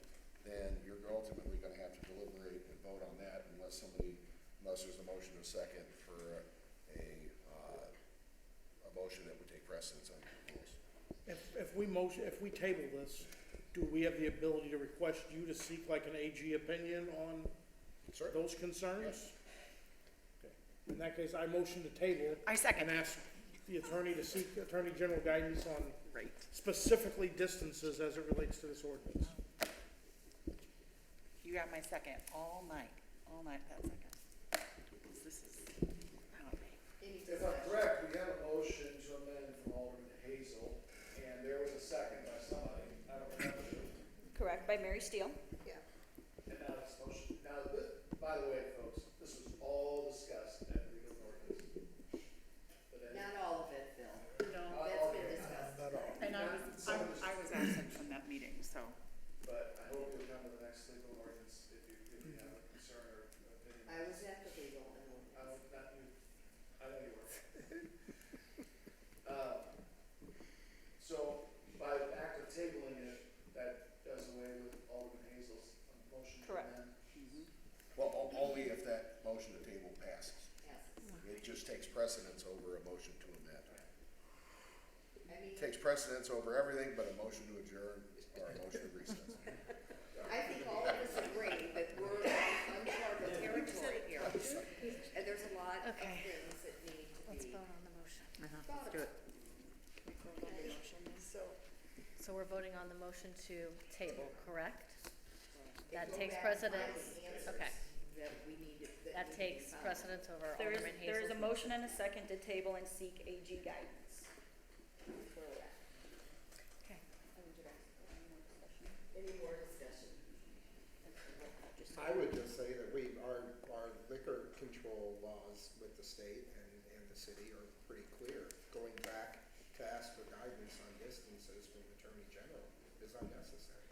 then you're ultimately going to have to deliberate and vote on that unless there's a motion or second for a motion that would take precedence on your rules. if we table this, do we have the ability to request you to seek like an AG opinion on those concerns? Okay. In that case, I motion to table. I second. And ask the attorney to seek Attorney General guidance on specifically distances as it relates to this ordinance. You got my second all night that second. This is pound me. If I'm correct, we have a motion to amend from Alderman Hazel, and there was a second by somebody, I don't remember who. Correct, by Mary Steele. Yeah. And now this motion, by the way, folks, this was all discussed at legal ordinance. takes precedence over a motion to amend. Takes precedence over everything but a motion to adjourn or a motion to recess. I think all of us agree that we're on uncharted territory here. And there's a lot of Okay. things that need to be. Let's vote on the motion. Let's do it. So we're voting on the motion to table, correct? That Go takes back and find precedence, the answers okay. That we need to. That need to be takes found. precedence over There is, Alderman there is a Hazel's motion and a second to table and seek AG guidance. That's where we're at. Okay. Any more discussion? I would just say that our liquor control laws with the state and the city are pretty clear. Going back to ask for guidance on distances from the Attorney General is unnecessary.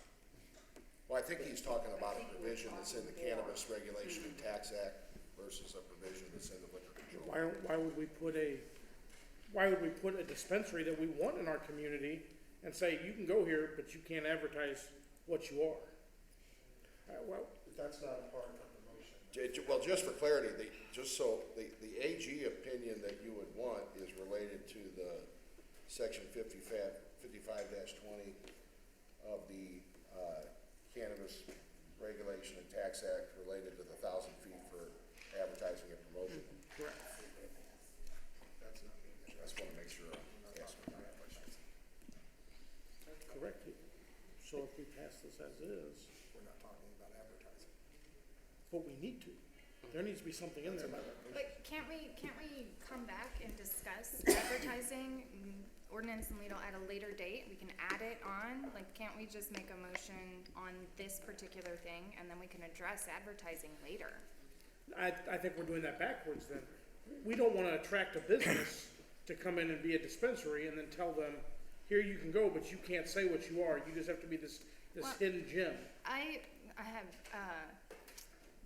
Well, I think he's talking about a provision that's in the Cannabis Regulation and Tax Act versus a provision that's in the liquor control. Why would we put a dispensary that we want in our community and say, you can go here, but you can't advertise what you are? Well, That's not a part of the motion. Well, just for clarity, the AG opinion that you would want is related to the section 55-20 of the Cannabis Regulation and Tax Act related to the 1,000 feet for advertising and promotion. correct. That's not. I just want to make sure I'm asking the right questions. Correct. So if we pass this as is, We're not talking about advertising. but we need to. There needs to be something in there. But can't we come back and discuss advertising ordinance and Lido at a later date? We can add it on, like, can't we just make a motion on this particular thing and then we can address advertising later? I think we're doing that backwards then. We don't want to attract a business to come in and be a dispensary and then tell them, here you can go, but you can't say what you are. You just have to be this Well, hidden gem. I have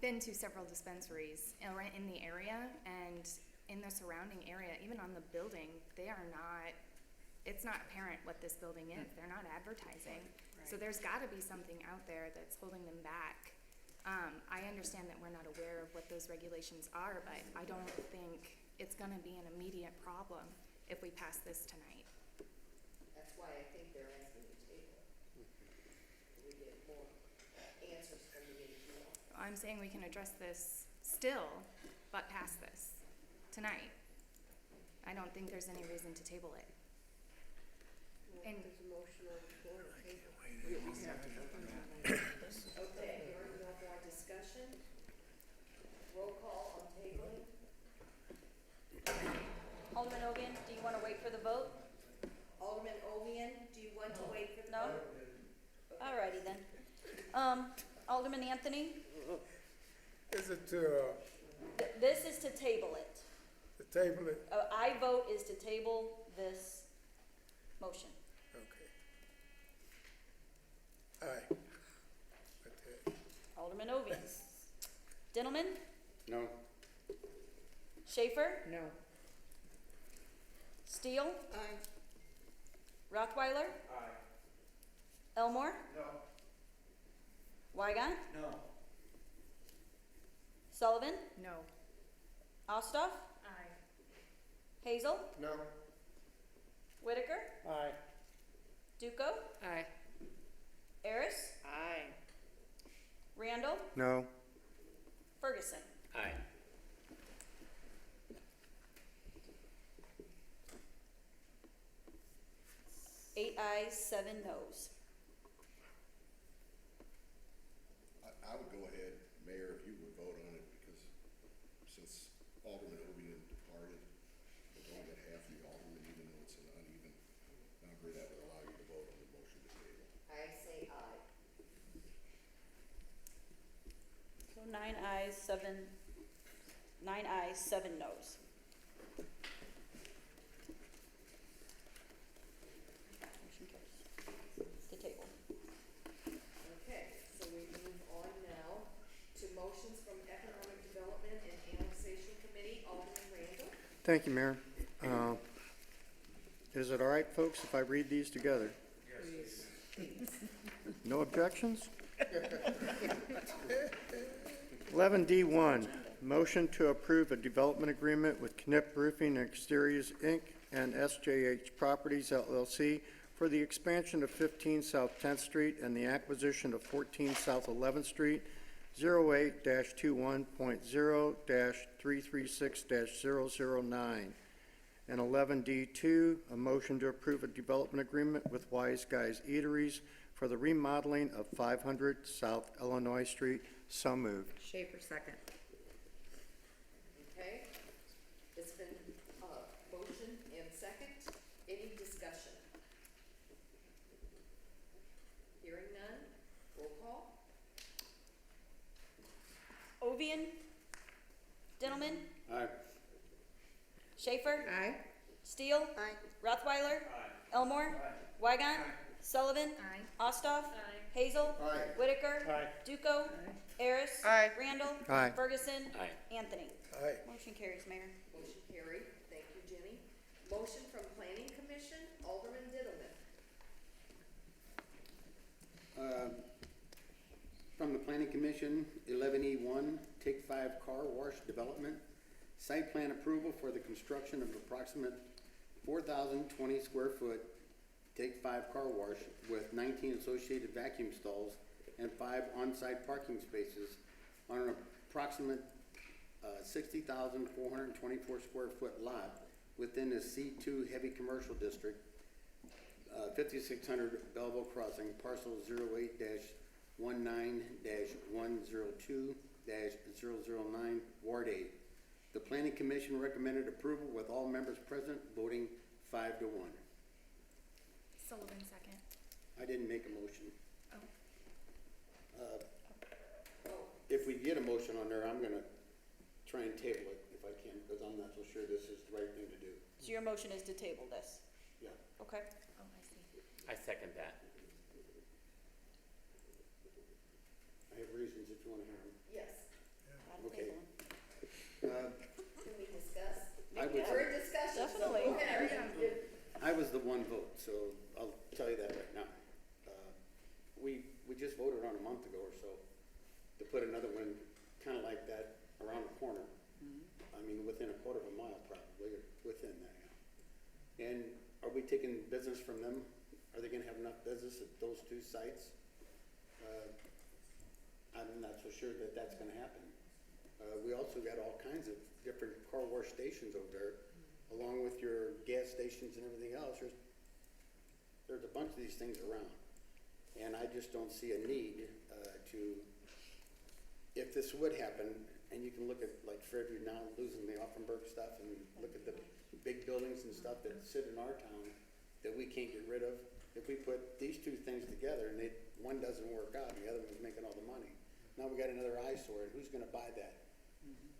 been to several dispensaries in the area and in the surrounding area, even on the building, it's not apparent what this building is. They're not advertising. So there's gotta be something out there that's holding them back. I understand that we're not aware of what those regulations are, but I don't think it's gonna be an immediate problem if we pass this tonight. That's why I think they're asking the table. We get more answers from the AG. I'm saying we can address this still, but pass this tonight. I don't think there's any reason to table it. And There's a motion on the floor to table. Okay, hearing no more discussion. Roll call on tabling. Alderman Ovian, do you want to wait for the vote? Alderman Ovian, do you want to wait for the No? vote? Alrighty then. Alderman Anthony, Is it this is to table it. the table it? I vote is to table this motion. Okay. Aye. Okay. Alderman Ovian. Dintelman, No. Schaefer, No. Steele, Aye. Rothweiler, Aye. Elmore, No. Wygant, No. Sullivan, no. Ostoff, Aye. Hazel, No. Whitaker, Aye. Duco, Aye. Eris, Aye. Randall, No. Ferguson. Aye. Eight ayes, 7 noes. I would go ahead, Mayor, if you would vote on it, because since Alderman Ovian departed, we're going to half the alderman, even though it's an uneven number, that would allow you to vote on the motion to table. I say aye. So 9 ayes, 7 noes. Motion carries. To table. Okay, so we move on now to motions from Economic Development and Annexation Committee. Alderman Randall. Thank you, Mayor. Is it all right, folks, if I read these together? No objections? 11D1, Motion to approve a development agreement with Knip Roofing and Exteriors, Inc. and SJH Properties LLC for the expansion of 15 South 10th Street and the acquisition of 14 South 11th Street, 08-21.0-336-009. And 11D2, a motion to approve a development agreement with Wise Guys Eateries for the remodeling of 500 South Illinois Street. So moved. Schaefer, second. Okay, it's been, motion and second. Any discussion? Hearing none, roll call. Ovian. Dintelman. Aye. Schaefer. Aye. Steele. Aye. Rothweiler. Elmore. Weigant. Sullivan. Aye. Osthoff. Hazel. Aye. Whitaker. Aye. Duco. Harris. Randall. Aye. Ferguson. Aye. Anthony. Aye. Motion carries, Mayor. Motion carried. Thank you, Jenny. Motion from Planning Commission, Alderman Diddleman. From the Planning Commission, 11E1, Take 5 Car Wash Development. Site plan approval for the construction of approximate 4,020 square foot Take 5 car wash with 19 associated vacuum stalls and 5 on-site parking spaces on an approximate 60,424 square foot lot within the C2 Heavy Commercial District, 5600 Belleville Crossing, parcel 08-19-102-009, Ward 8. The Planning Commission recommended approval with all members present voting 5-1. Sullivan, second. I didn't make a motion. Oh. If we get a motion on there, I'm gonna try and table it if I can, because I'm not so sure this is the right thing to do. So your motion is to table this? Yeah. Okay. Oh, I see. I second that. I have reasons if you wanna hear them. Yes. Okay. Can we discuss? I would- We're in discussion, so Definitely. go ahead. I was the one vote, so I'll tell you that right now. We just voted on a month ago or so to put another one kind of like that around the corner. I mean, within a quarter of a mile probably, or within that. And are we taking business from them? Are they gonna have enough business at those two sites? I'm not so sure that that's gonna happen. We also got all kinds of different car wash stations over there, along with your gas stations and everything else. There's a bunch of these things around. And I just don't see a need if this would happen, and you can look at like Fairview now losing the Offenburg stuff and look at the big buildings and stuff that sit in our town that we can't get rid of. If we put these two things together and one doesn't work out, the other one's making all the money. Now we got another eyesore, and who's gonna buy that?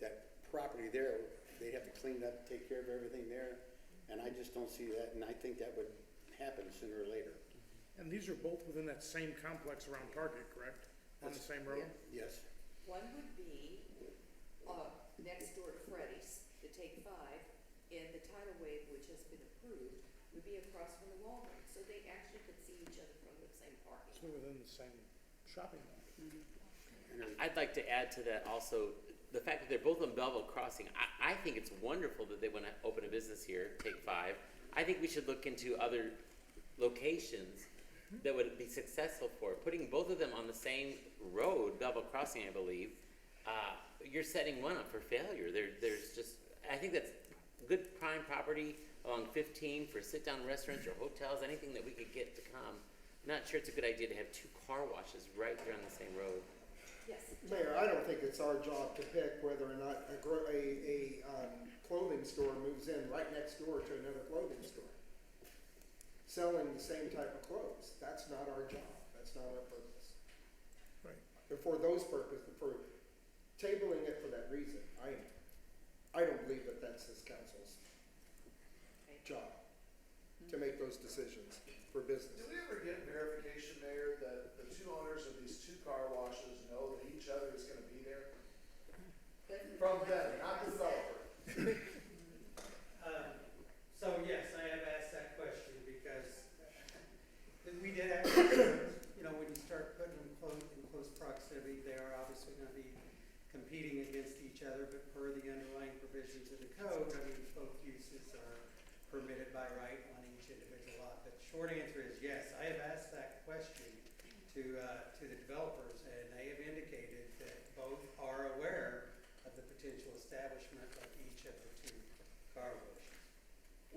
That property there, they'd have to clean it up, take care of everything there, and I just don't see that, and I think that would happen sooner or later. And these are both within that same complex around Target, correct? On the same road? Yes. One would be, next door to Freddy's, the Take 5, and the tidal wave, which has been approved, would be across from the Walgreens, so they actually could see each other from the same parking So lot. within the same shopping mall. I'd like to add to that also, the fact that they're both on Belleville Crossing. I think it's wonderful that they want to open a business here, Take 5. I think we should look into other locations that would be successful for it. Putting both of them on the same road, Belleville Crossing, I believe, you're setting one up for failure. There's just, I think that's good prime property along 15 for sit-down restaurants or hotels, anything that we could get to come. I'm not sure it's a good idea to have two car washes right there on the same road. Yes. Mayor, I don't think it's our job to pick whether or not a clothing store moves in right next door to another clothing store, selling the same type of clothes. That's not our job. That's not our purpose. Right. But for those purposes, for tabling it for that reason, I don't believe that that's this council's job to make those decisions for business. Do we ever get verification, Mayor, that the two owners of these two car washes know that each other is gonna be there? From them, not the developer. So yes, I have asked that question because we did have concerns, when you start putting them in close proximity, they are obviously gonna be competing against each other, but by right on each individual lot. But the short answer is yes. I have asked that question to the developers, and they have indicated that both are aware of the potential establishment of each of the two car washes.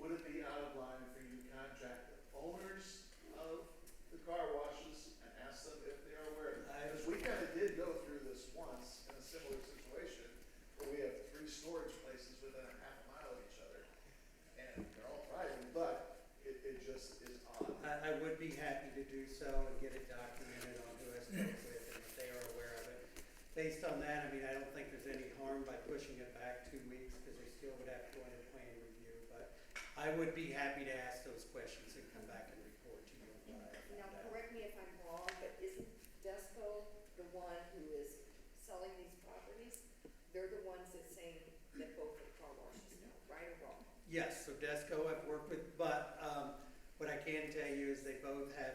Would it be out of line for you to contact the owners of the car washes and ask them if they're aware of it? Because we kind of did go through this once in a similar situation where we have 3 storage places within a half a mile of each other. And they're all private, but it just is odd. I would be happy to do so and get it documented on who I spoke with and if they are aware of it. Based on that, I mean, I don't think there's any harm by pushing it back 2 weeks because they still would have to go into plan review. But I would be happy to ask those questions and come back and report to you on what I found Now, out. correct me if I'm wrong, but isn't Desco the one who is selling these properties? They're the ones that saying that both the car washes know, right or wrong? Yes, so Desco I've worked with, but what I can tell you is they both have,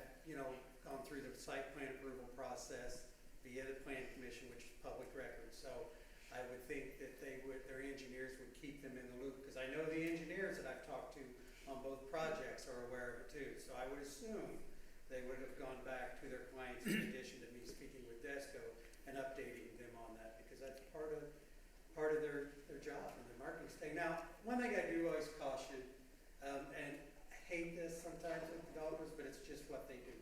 gone through the site plan approval process via the plan commission, which is public record. So I would think that their engineers would keep them in the loop, because I know the engineers that I've talked to on both projects are aware of it too. So I would assume they would have gone back to their clients in addition to me speaking with Desco and updating them on that, because that's part of their job and their marketing thing. Now, one thing I do always caution, and I hate this sometimes with developers, but it's just what they do.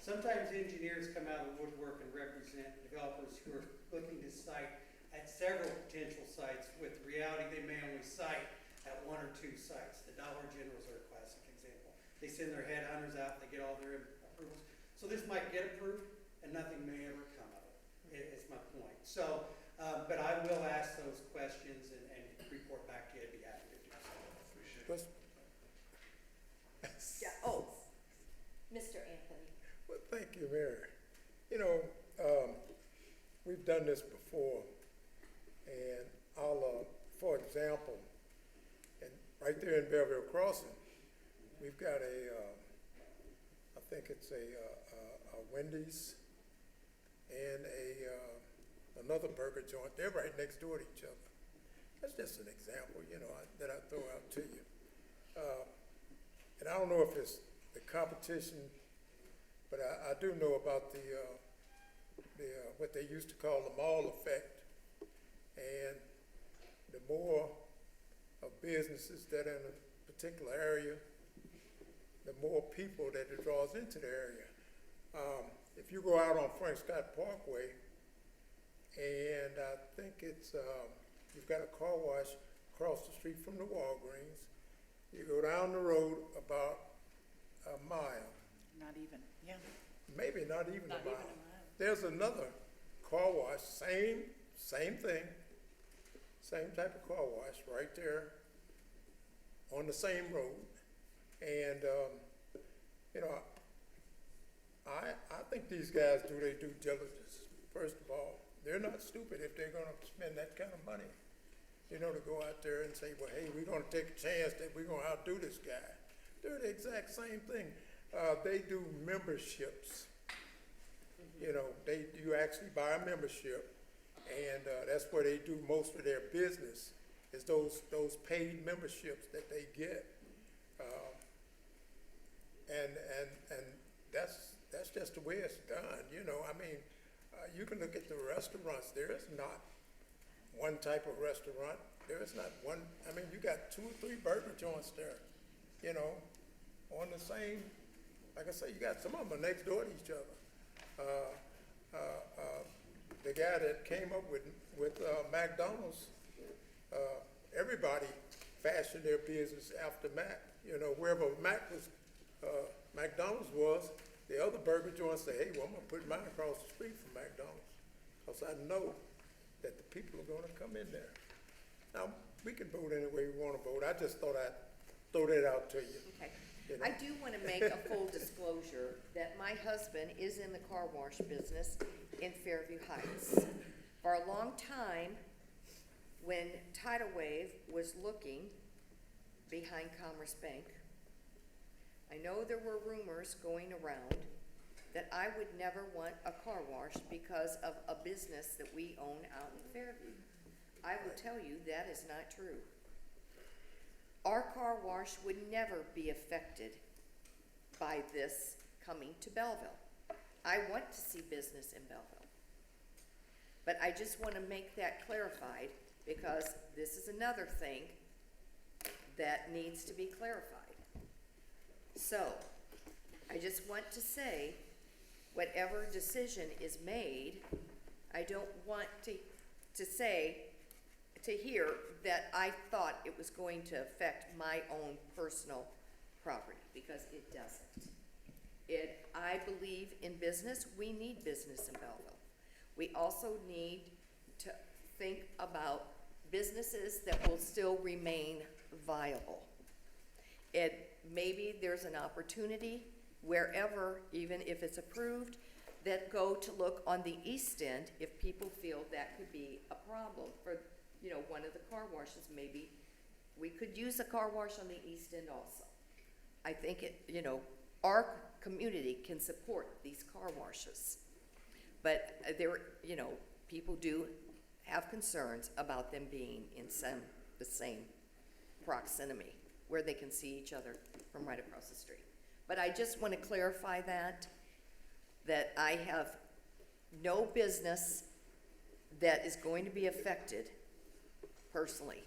Sometimes engineers come out of the woodwork and represent developers who are looking to site at several potential sites, with the reality they may only site at 1 or 2 sites. The Dollar Generals are a classic example. They send their headhunters out, they get all their approvals. So this might get approved and nothing may ever come of it, is my point. So, but I will ask those questions and report back to you. I'd be happy to do so. Appreciate it. Yeah, oh, Mr. Anthony. Well, thank you, Mary. We've done this before, and for example, and right there in Belleville Crossing, we've got I think it's a Wendy's and another burger joint. They're right next door to each other. That's just an example, that I throw out to you. And I don't know if it's the competition, but I do know about the what they used to call the mall effect. And the more of businesses that are in a particular area, the more people that it draws into the area. If you go out on Frank Scott Parkway, and I think it's, you've got a car wash across the street from the Walgreens. You go down the road about a mile. Not even, yeah. Maybe not even Not a mile. even a mile. There's another car wash, same thing, same type of car wash right there on the same road. And, I think these guys do their due diligence. First of all, they're not stupid if they're gonna spend that kind of money, to go out there and say, well, hey, we're gonna take a chance that we're gonna outdo this guy. They're the exact same thing. They do memberships. You actually buy a membership, and that's where they do most of their business, is those paid memberships that they get. And that's just the way it's done, you can look at the restaurants. There is not one type of restaurant. There is not one. You got 2 or 3 burger joints there, on the same. Like I say, you got some of them are next door to each other. The guy that came up with McDonald's, everybody fashioned their business after Mac. Wherever McDonald's was, the other burger joints say, hey, well, I'm gonna put mine across the street from McDonald's, because I know that the people are gonna come in there. Now, we can vote any way we wanna vote. I just thought I'd throw that out to you. Okay. I do want to make a full disclosure that my husband is in the car wash business in Fairview Heights. For a long time, when Tidal Wave was looking behind Commerce Bank, I know there were rumors going around that I would never want a car wash because of a business that we own out in Fairview. I will tell you that is not true. Our car wash would never be affected by this coming to Belleville. I want to see business in Belleville. But I just want to make that clarified, because this is another thing that needs to be clarified. So, I just want to say, whatever decision is made, I don't want to hear that I thought it was going to affect my own personal property, because it doesn't. I believe in business. We need business in Belleville. We also need to think about businesses that will still remain viable. Maybe there's an opportunity wherever, even if it's approved, that go to look on the east end if people feel that could be a problem for, one of the car washes. Maybe we could use a car wash on the east end also. I think our community can support these car washes. But people do have concerns about them being in the same proximity where they can see each other from right across the street. But I just want to clarify that I have no business that is going to be affected personally.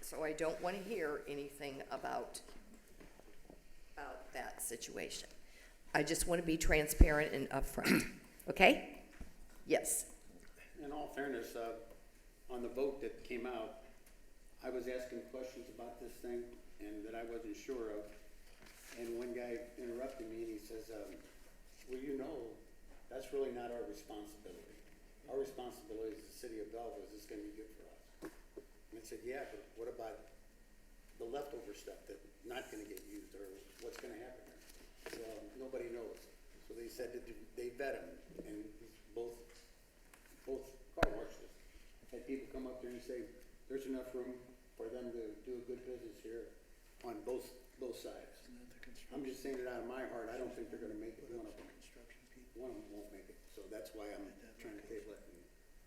So I don't want to hear anything about that situation. I just want to be transparent and upfront. Okay? Yes. In all fairness, on the vote that came out, I was asking questions about this thing and that I wasn't sure of. And one guy interrupted me and he says, well, that's really not our responsibility. Our responsibility as the city of Belleville is it's going to be good for us. And I said, yeah, but what about the leftover stuff that's not going to get used, or what's going to happen there? Well, nobody knows. So they said that they vet them, and both car washes had people come up there and say, there's enough room for them to do a good business here on both sides. I'm just saying it out of my heart. I don't think they're going to make it. One of them won't make it. So that's why I'm trying to table it and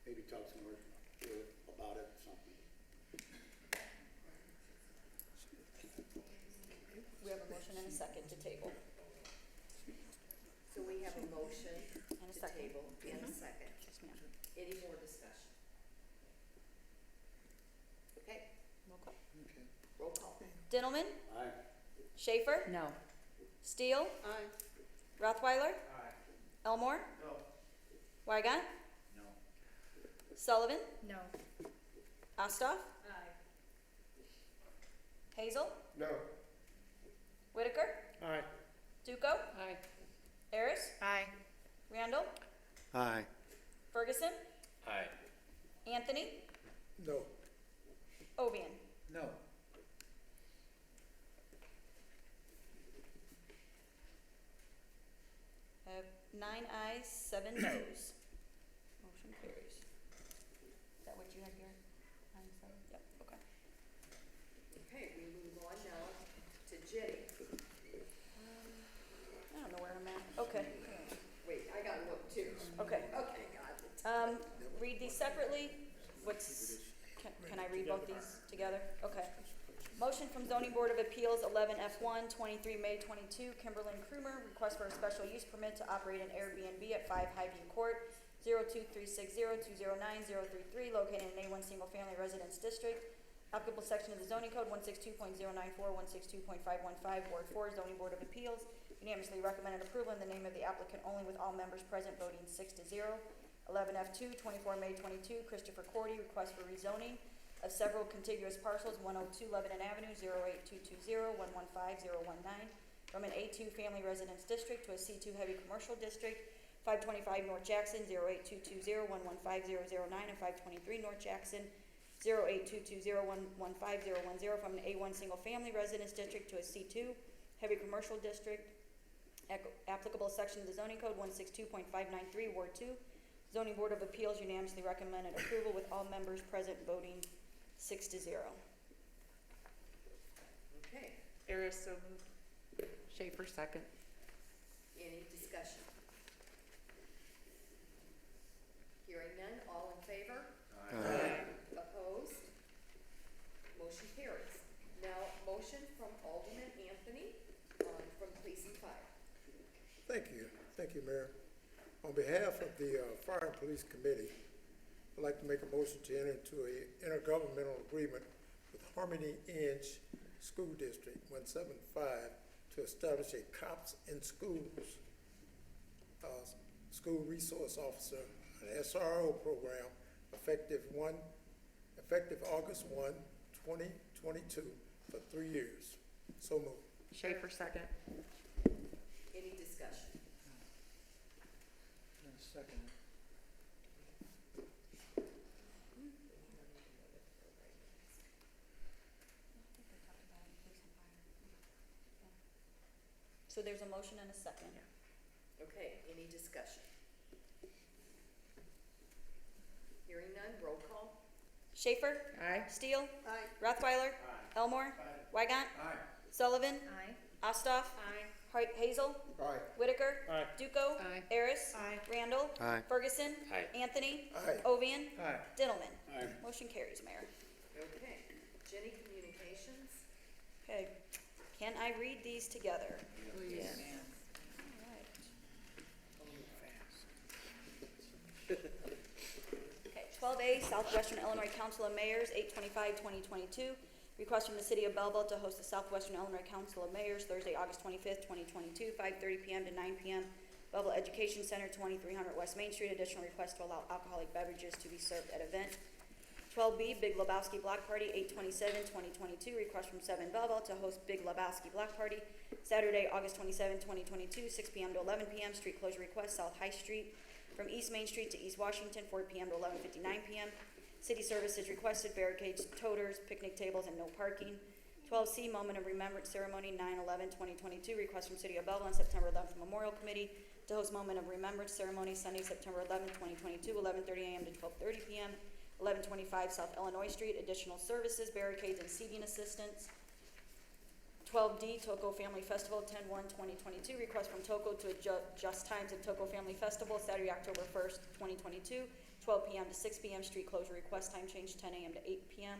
maybe talk some more about it or something. We have a motion and a second to table. So we have a motion And a to second. table and a second. Yes, ma'am. Any more discussion? Okay, roll call. Dintelman? Aye. Schaefer? No. Steele? Aye. Rothweiler? Elmore? No. Wygant? No. Sullivan? No. Ostoff? Aye. Hazel? No. Whitaker? Aye. Duco? Aye. Harris? Aye. Randall? Aye. Ferguson? Aye. Anthony? No. Ovian? No. 9 ayes, 7 noes. Motion carries. Is that what you had here? 9, 7? Yep, okay. Okay, we move on now to Jenny. I don't know where I'm at. Okay. Wait, I gotta look too. Okay. Okay, got it. Read these separately. Can I read both these together? Okay. Motion from Zoning Board of Appeals 11F1, 23 May 22, Kimberlyn Krumer, request for a special use permit to operate an Airbnb at 5 Highview Court, 02360-209-033, located in an A1 Single Family Residence District. Applicable section of the zoning code 162.094, 162.515, Ward 4, Zoning Board of Appeals. Unanimously recommended approval in the name of the applicant only, with all members present voting 6-0. 11F2, 24 May 22, Christopher Cordy, request for rezoning of several contiguous parcels, 102 Lebanon Avenue, 08220-115-019, from an A2 Family Residence District to a C2 Heavy Commercial District, 525 North Jackson, 08220-115-009, and 523 North Jackson, 08220-115-010, from an A1 Single Family Residence District to a C2 Heavy Commercial District. Applicable section of the zoning code 162.593, Ward 2. Zoning Board of Appeals unanimously recommended approval, with all members present voting 6-0. Okay, Harris, so moved. Schaefer, second. any discussion? Hearing none, all in favor? Aye. Opposed? Motion carries. Now, motion from Alderman Anthony, from Police and Fire. Thank you, Mayor. On behalf of the Fire and Police Committee, I'd like to make a motion to enter into an intergovernmental agreement with Harmony Inch School District 175 to establish a Cops in Schools School Resource Officer, an SRO program, effective August 1, 2022, for 3 years. So moved. Schaefer, second. Any discussion? Second. So there's a motion and a second. Okay, any discussion? Hearing none, roll call. Schaefer? Aye. Steele? Aye. Rothweiler? Elmore? Weigant? Sullivan? Ostoff? Hazel? Aye. Whitaker? Aye. Duco? Aye. Harris? Randall? Aye. Ferguson? Aye. Anthony? Aye. Ovian? Aye. Dintelman? Aye. Motion carries, Mayor. Okay, Jenny, communications? Okay, can I read these together? Please. Okay, 12A, Southwestern Illinois Council of Mayors, 8/25/2022. Request from the City of Belleville to host the Southwestern Illinois Council of Mayors Thursday, August 25th, 2022, 5:30 p.m. to 9 p.m. Belleville Education Center, 2300 West Main Street. Additional request to allow alcoholic beverages to be served at event. 12B, Big Lebowski Block Party, 8/27/2022. Request from 7 Belleville to host Big Lebowski Block Party Saturday, August 27, 2022, 6 p.m. to 11 p.m. Street closure request, South High Street from East Main Street to East Washington, 4 p.m. to 11:59 p.m. City services requested, barricades, toters, picnic tables, and no parking. 12C, Moment of Remembrance Ceremony, 9/11/2022. Request from City of Belleville and September 11th Memorial Committee to host Moment of Remembrance Ceremony Sunday, September 11th, 2022, 11:30 a.m. to 12:30 p.m. 1125 South Illinois Street. Additional services, barricades, and seating assistance. 12D, Toco Family Festival, 10/1/2022. Request from Toco to adjust times of Toco Family Festival, Saturday, October 1st, 2022, 12 p.m. to 6 p.m. Street closure request, time change 10 a.m. to 8 p.m.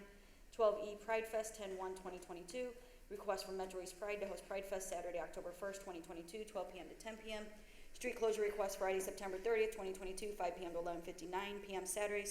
12E, Pride Fest, 10/1/2022. Request from Metro East Pride to host Pride Fest, Saturday, October 1st, 2022, 12 p.m. to 10 p.m. Street closure request, Friday, September 30th, 2022, 5 p.m. to 11:59 p.m. Saturday,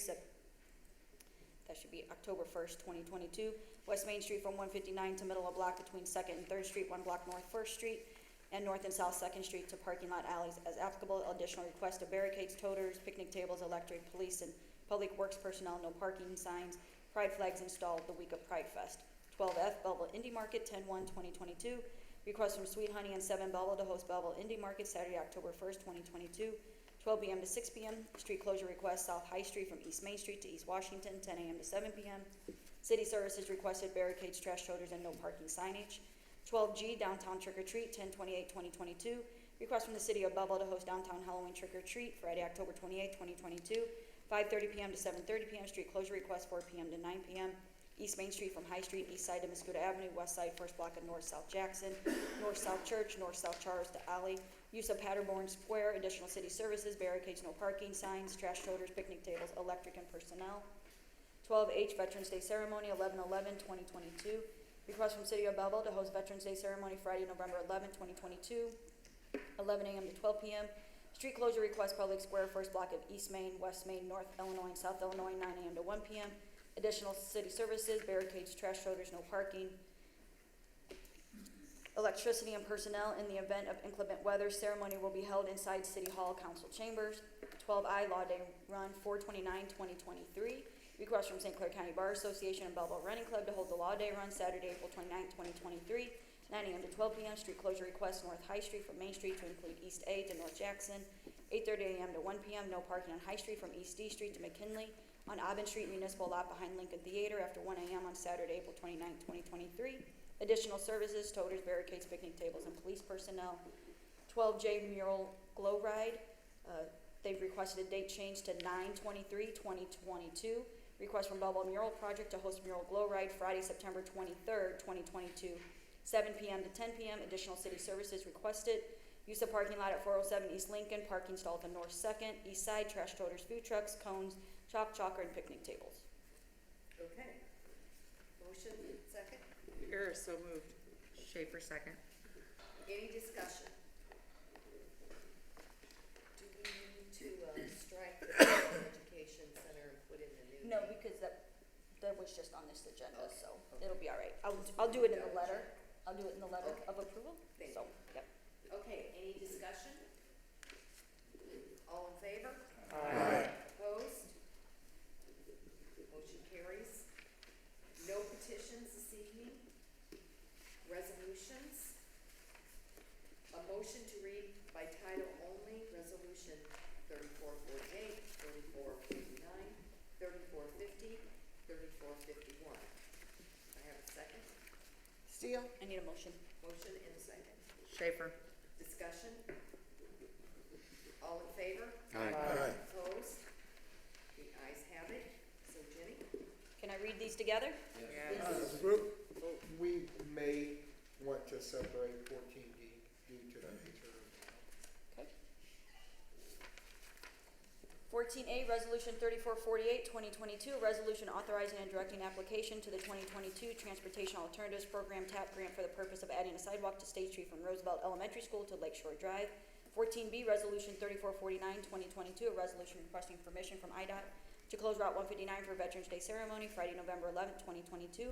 that should be October 1st, 2022. West Main Street from 159 to middle of block between 2nd and 3rd Street, 1 block north 1st Street, and north and south 2nd Street to parking lot alleys as applicable. Additional request of barricades, toters, picnic tables, electric, police, and public works personnel, no parking signs, pride flags installed the week of Pride Fest. 12F, Belleville Indie Market, 10/1/2022. Request from Sweet Honey and 7 Belleville to host Belleville Indie Market Saturday, October 1st, 2022. 12 p.m. to 6 p.m. Street closure request, South High Street from East Main Street to East Washington, 10 a.m. to 7 p.m. City services requested, barricades, trash toters, and no parking signage. 12G, Downtown Trick or Treat, 10/28/2022. Request from the City of Belleville to host Downtown Halloween Trick or Treat, Friday, October 28, 2022, 5:30 p.m. to 7:30 p.m. Street closure request, 4 p.m. to 9 p.m. East Main Street from High Street, east side to Muscoda Avenue, west side, first block of North-South Jackson, North-South Church, North-South Charles to Alley. Use of Paderborn Square, additional city services, barricades, no parking signs, trash toters, picnic tables, electric, and personnel. 12H, Veterans Day Ceremony, 11/11/2022. Request from City of Belleville to host Veterans Day Ceremony Friday, November 11, 2022, 11 a.m. to 12 p.m. Street closure request, Public Square, first block of East Main, West Main, North Illinois, and South Illinois, 9 a.m. to 1 p.m. Additional city services, barricades, trash toters, no parking. Electricity and personnel in the event of inclement weather. Ceremony will be held inside City Hall Council Chambers. 12I, Law Day Run, 4/29/2023. Request from St. Clair County Bar Association and Belleville Running Club to hold the Law Day Run Saturday, April 29, 2023, 9 a.m. to 12 p.m. Street closure request, North High Street from Main Street to include East A to North Jackson, 8:30 a.m. to 1 p.m. No parking on High Street from East D Street to McKinley, on Auburn Street Municipal Lot behind Lincoln Theater after 1 a.m. on Saturday, April 29, 2023. Additional services, toters, barricades, picnic tables, and police personnel. 12J Mural Glow Ride. They've requested a date change to 9/23/2022. Request from Belleville Mural Project to host Mural Glow Ride Friday, September 23rd, 2022, 7 p.m. to 10 p.m. Additional city services requested. Use of parking lot at 407 East Lincoln, parking stall at the North 2nd, East Side, trash toters, food trucks, cones, chalker, and picnic tables. Okay. Motion, second. Harris, so moved. Schaefer, second. Any discussion? Do we need to strike the Education Center and put in the new No, name? because that was just on this agenda, so it'll be all right. I'll do it in the letter. I'll do it in the letter Okay. of approval. Thank So, you. yep. Okay, any discussion? All in favor? Aye. Opposed? Motion carries. No petitions this evening. Resolutions. A motion to read by title only, Resolution 3448, 3449, 3450, 3451. I have a second. Steele? I need a motion. Motion and a second. Schaefer. Discussion? All in favor? Aye. Opposed? The ayes have it. So Jenny? Can I read these together? We may want to separate 14D due to the nature of Okay. 14A, Resolution 3448, 2022, a resolution authorizing and directing application to the 2022 Transportation Alternatives Program TAP grant for the purpose of adding a sidewalk to State Street from Roosevelt Elementary School to Lakeshore Drive. 14B, Resolution 3449, 2022, a resolution requesting permission from IDOT to close Route 159 for Veterans Day ceremony, Friday, November 11, 2022.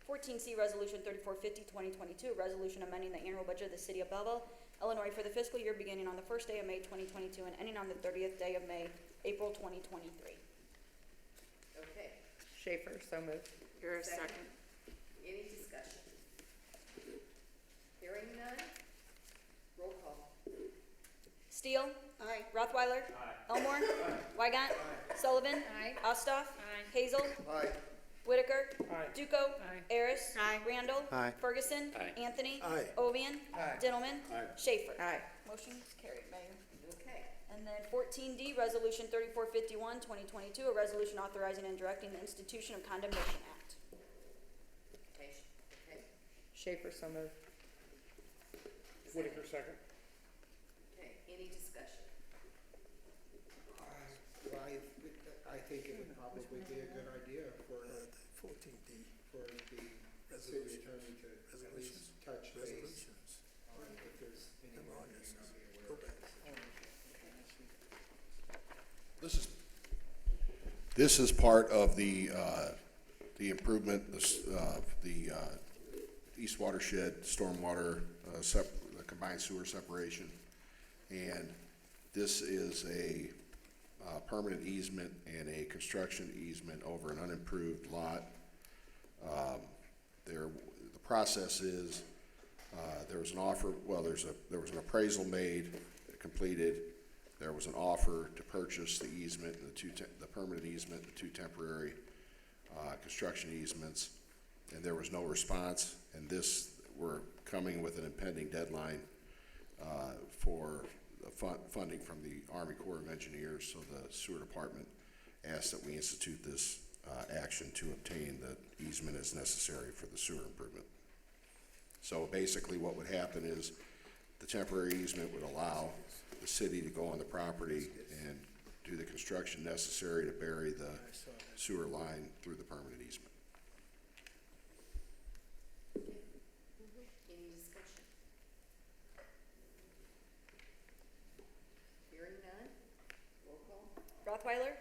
14C, Resolution 3450, 2022, a resolution amending the annual budget of the City of Belleville, Illinois for the fiscal year beginning on the first day of May 2022 and ending on the 30th day of May, April 2023. Okay. Schaefer, so moved. Harris, second. Any discussion? Hearing none? Roll call. Steele? Aye. Rothweiler? Elmore? Wygant? Sullivan? Ostoff? Hazel? Aye. Whitaker? Aye. Duco? Harris? Randall? Aye. Ferguson? Aye. Anthony? Aye. Ovian? Aye. Dintelman? Aye. Schaefer? Aye. Motion is carried, Mayor. Okay. And then 14D, Resolution 3451, 2022, a resolution authorizing and directing the institution of Condemnation Act. Okay. Schaefer, so moved. Whitaker, second. Okay, any discussion? Well, I think it would probably be a good idea for 14D. for the city attorney to at least touch base on if there's anything we may not be aware of. This is part of the improvement, the East Watershed Stormwater, the combined sewer separation. And this is a permanent easement and a construction easement over an unimproved lot. The process is, there was an offer, well, there was an appraisal made, completed. There was an offer to purchase the easement, the permanent easement, the two temporary construction easements, and there was no response. And we're coming with an impending deadline for the funding from the Army Corps of Engineers. So the sewer department asked that we institute this action to obtain the easement as necessary for the sewer improvement. So basically what would happen is the temporary easement would allow the city to go on the property and do the construction necessary to bury the sewer line through the permanent easement. Any discussion? Hearing none? Roll call. Rothweiler?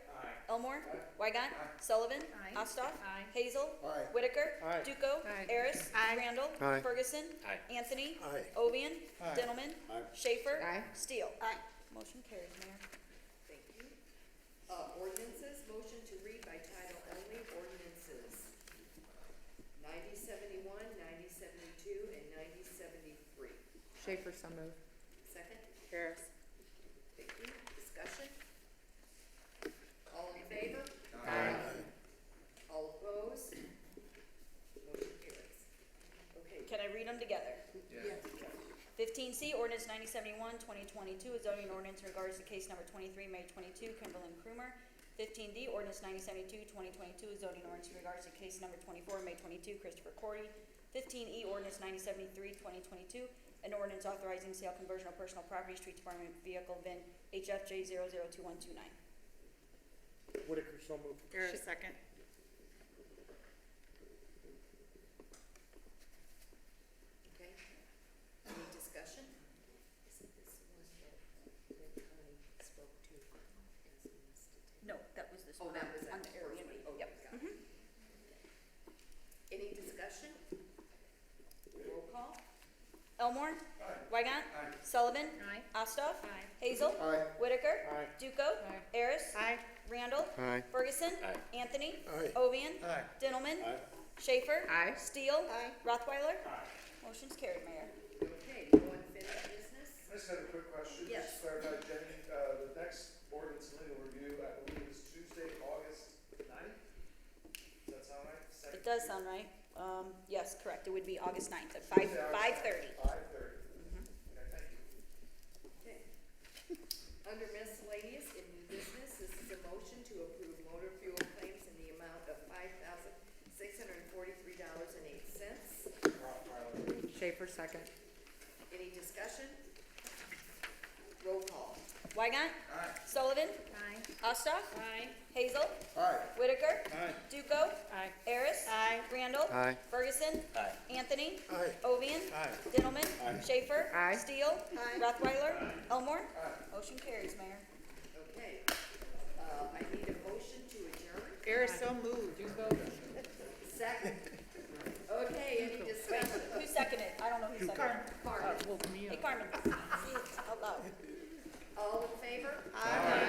Elmore? Wygant? Sullivan? Ostoff? Hazel? Aye. Whitaker? Aye. Duco? Harris? Randall? Aye. Ferguson? Aye. Anthony? Aye. Ovian? Aye. Dintelman? Aye. Schaefer? Aye. Steele? Aye. Motion carries, Mayor. Thank you. Ordinances, motion to read by title only, ordinances 9071, 9072, and 9073. Schaefer, so moved. Second? Harris. Thank you. Discussion? All in favor? Aye. All opposed? Motion carries. Okay. Can I read them together? Yes. 15C, ordinance 9071, 2022, a zoning ordinance in regards to case number 23, May 22, Kimberlyn Krumer. 15D, ordinance 9072, 2022, a zoning ordinance in regards to case number 24, May 22, Christopher Cordy. 15E, ordinance 9073, 2022, an ordinance authorizing sale, conversion of personal property, street department vehicle VIN HFJ 002129. Whitaker, so moved. Harris, second. No, that was this Oh, one. that was On that the first Airbnb. one. Yep. Okay, got it. Any discussion? Roll call? Elmore. Weigant. Sullivan. Ossoff. Hazel. Whitaker. Duco. Harris. Randall. Ferguson. Anthony. Ovian. Dintelman. Schaefer. Steele. Rothweiler. Motion's carried, Mayor. Okay, no unfinished business? I just had a quick question, Yes. just to clarify, Jenny, the next ordinance and legal review, I believe is Tuesday, August 9th? Does that sound right? It does sound right. Yes, correct. It would be August 9th at 5:30. 5:30. Okay, thank you. Okay. Under miscellaneous and new business, this is a motion to approve motor fuel claims in the amount of $5,643.08. Schaefer, second. Any discussion? Roll call. Weigant. Sullivan. Ossoff. Hazel. Whitaker. Duco. Harris. Randall. Ferguson. Anthony. Ovian. Dintelman. Schaefer. Steele. Rothweiler. Elmore. Motion carries, Mayor. Okay. I need a motion to adjourn. Harris, so moved. Second. Okay, any discussion? Who seconded? I don't know who seconded. Carmen. Hey, Carmen. See it out loud. All in favor? Aye.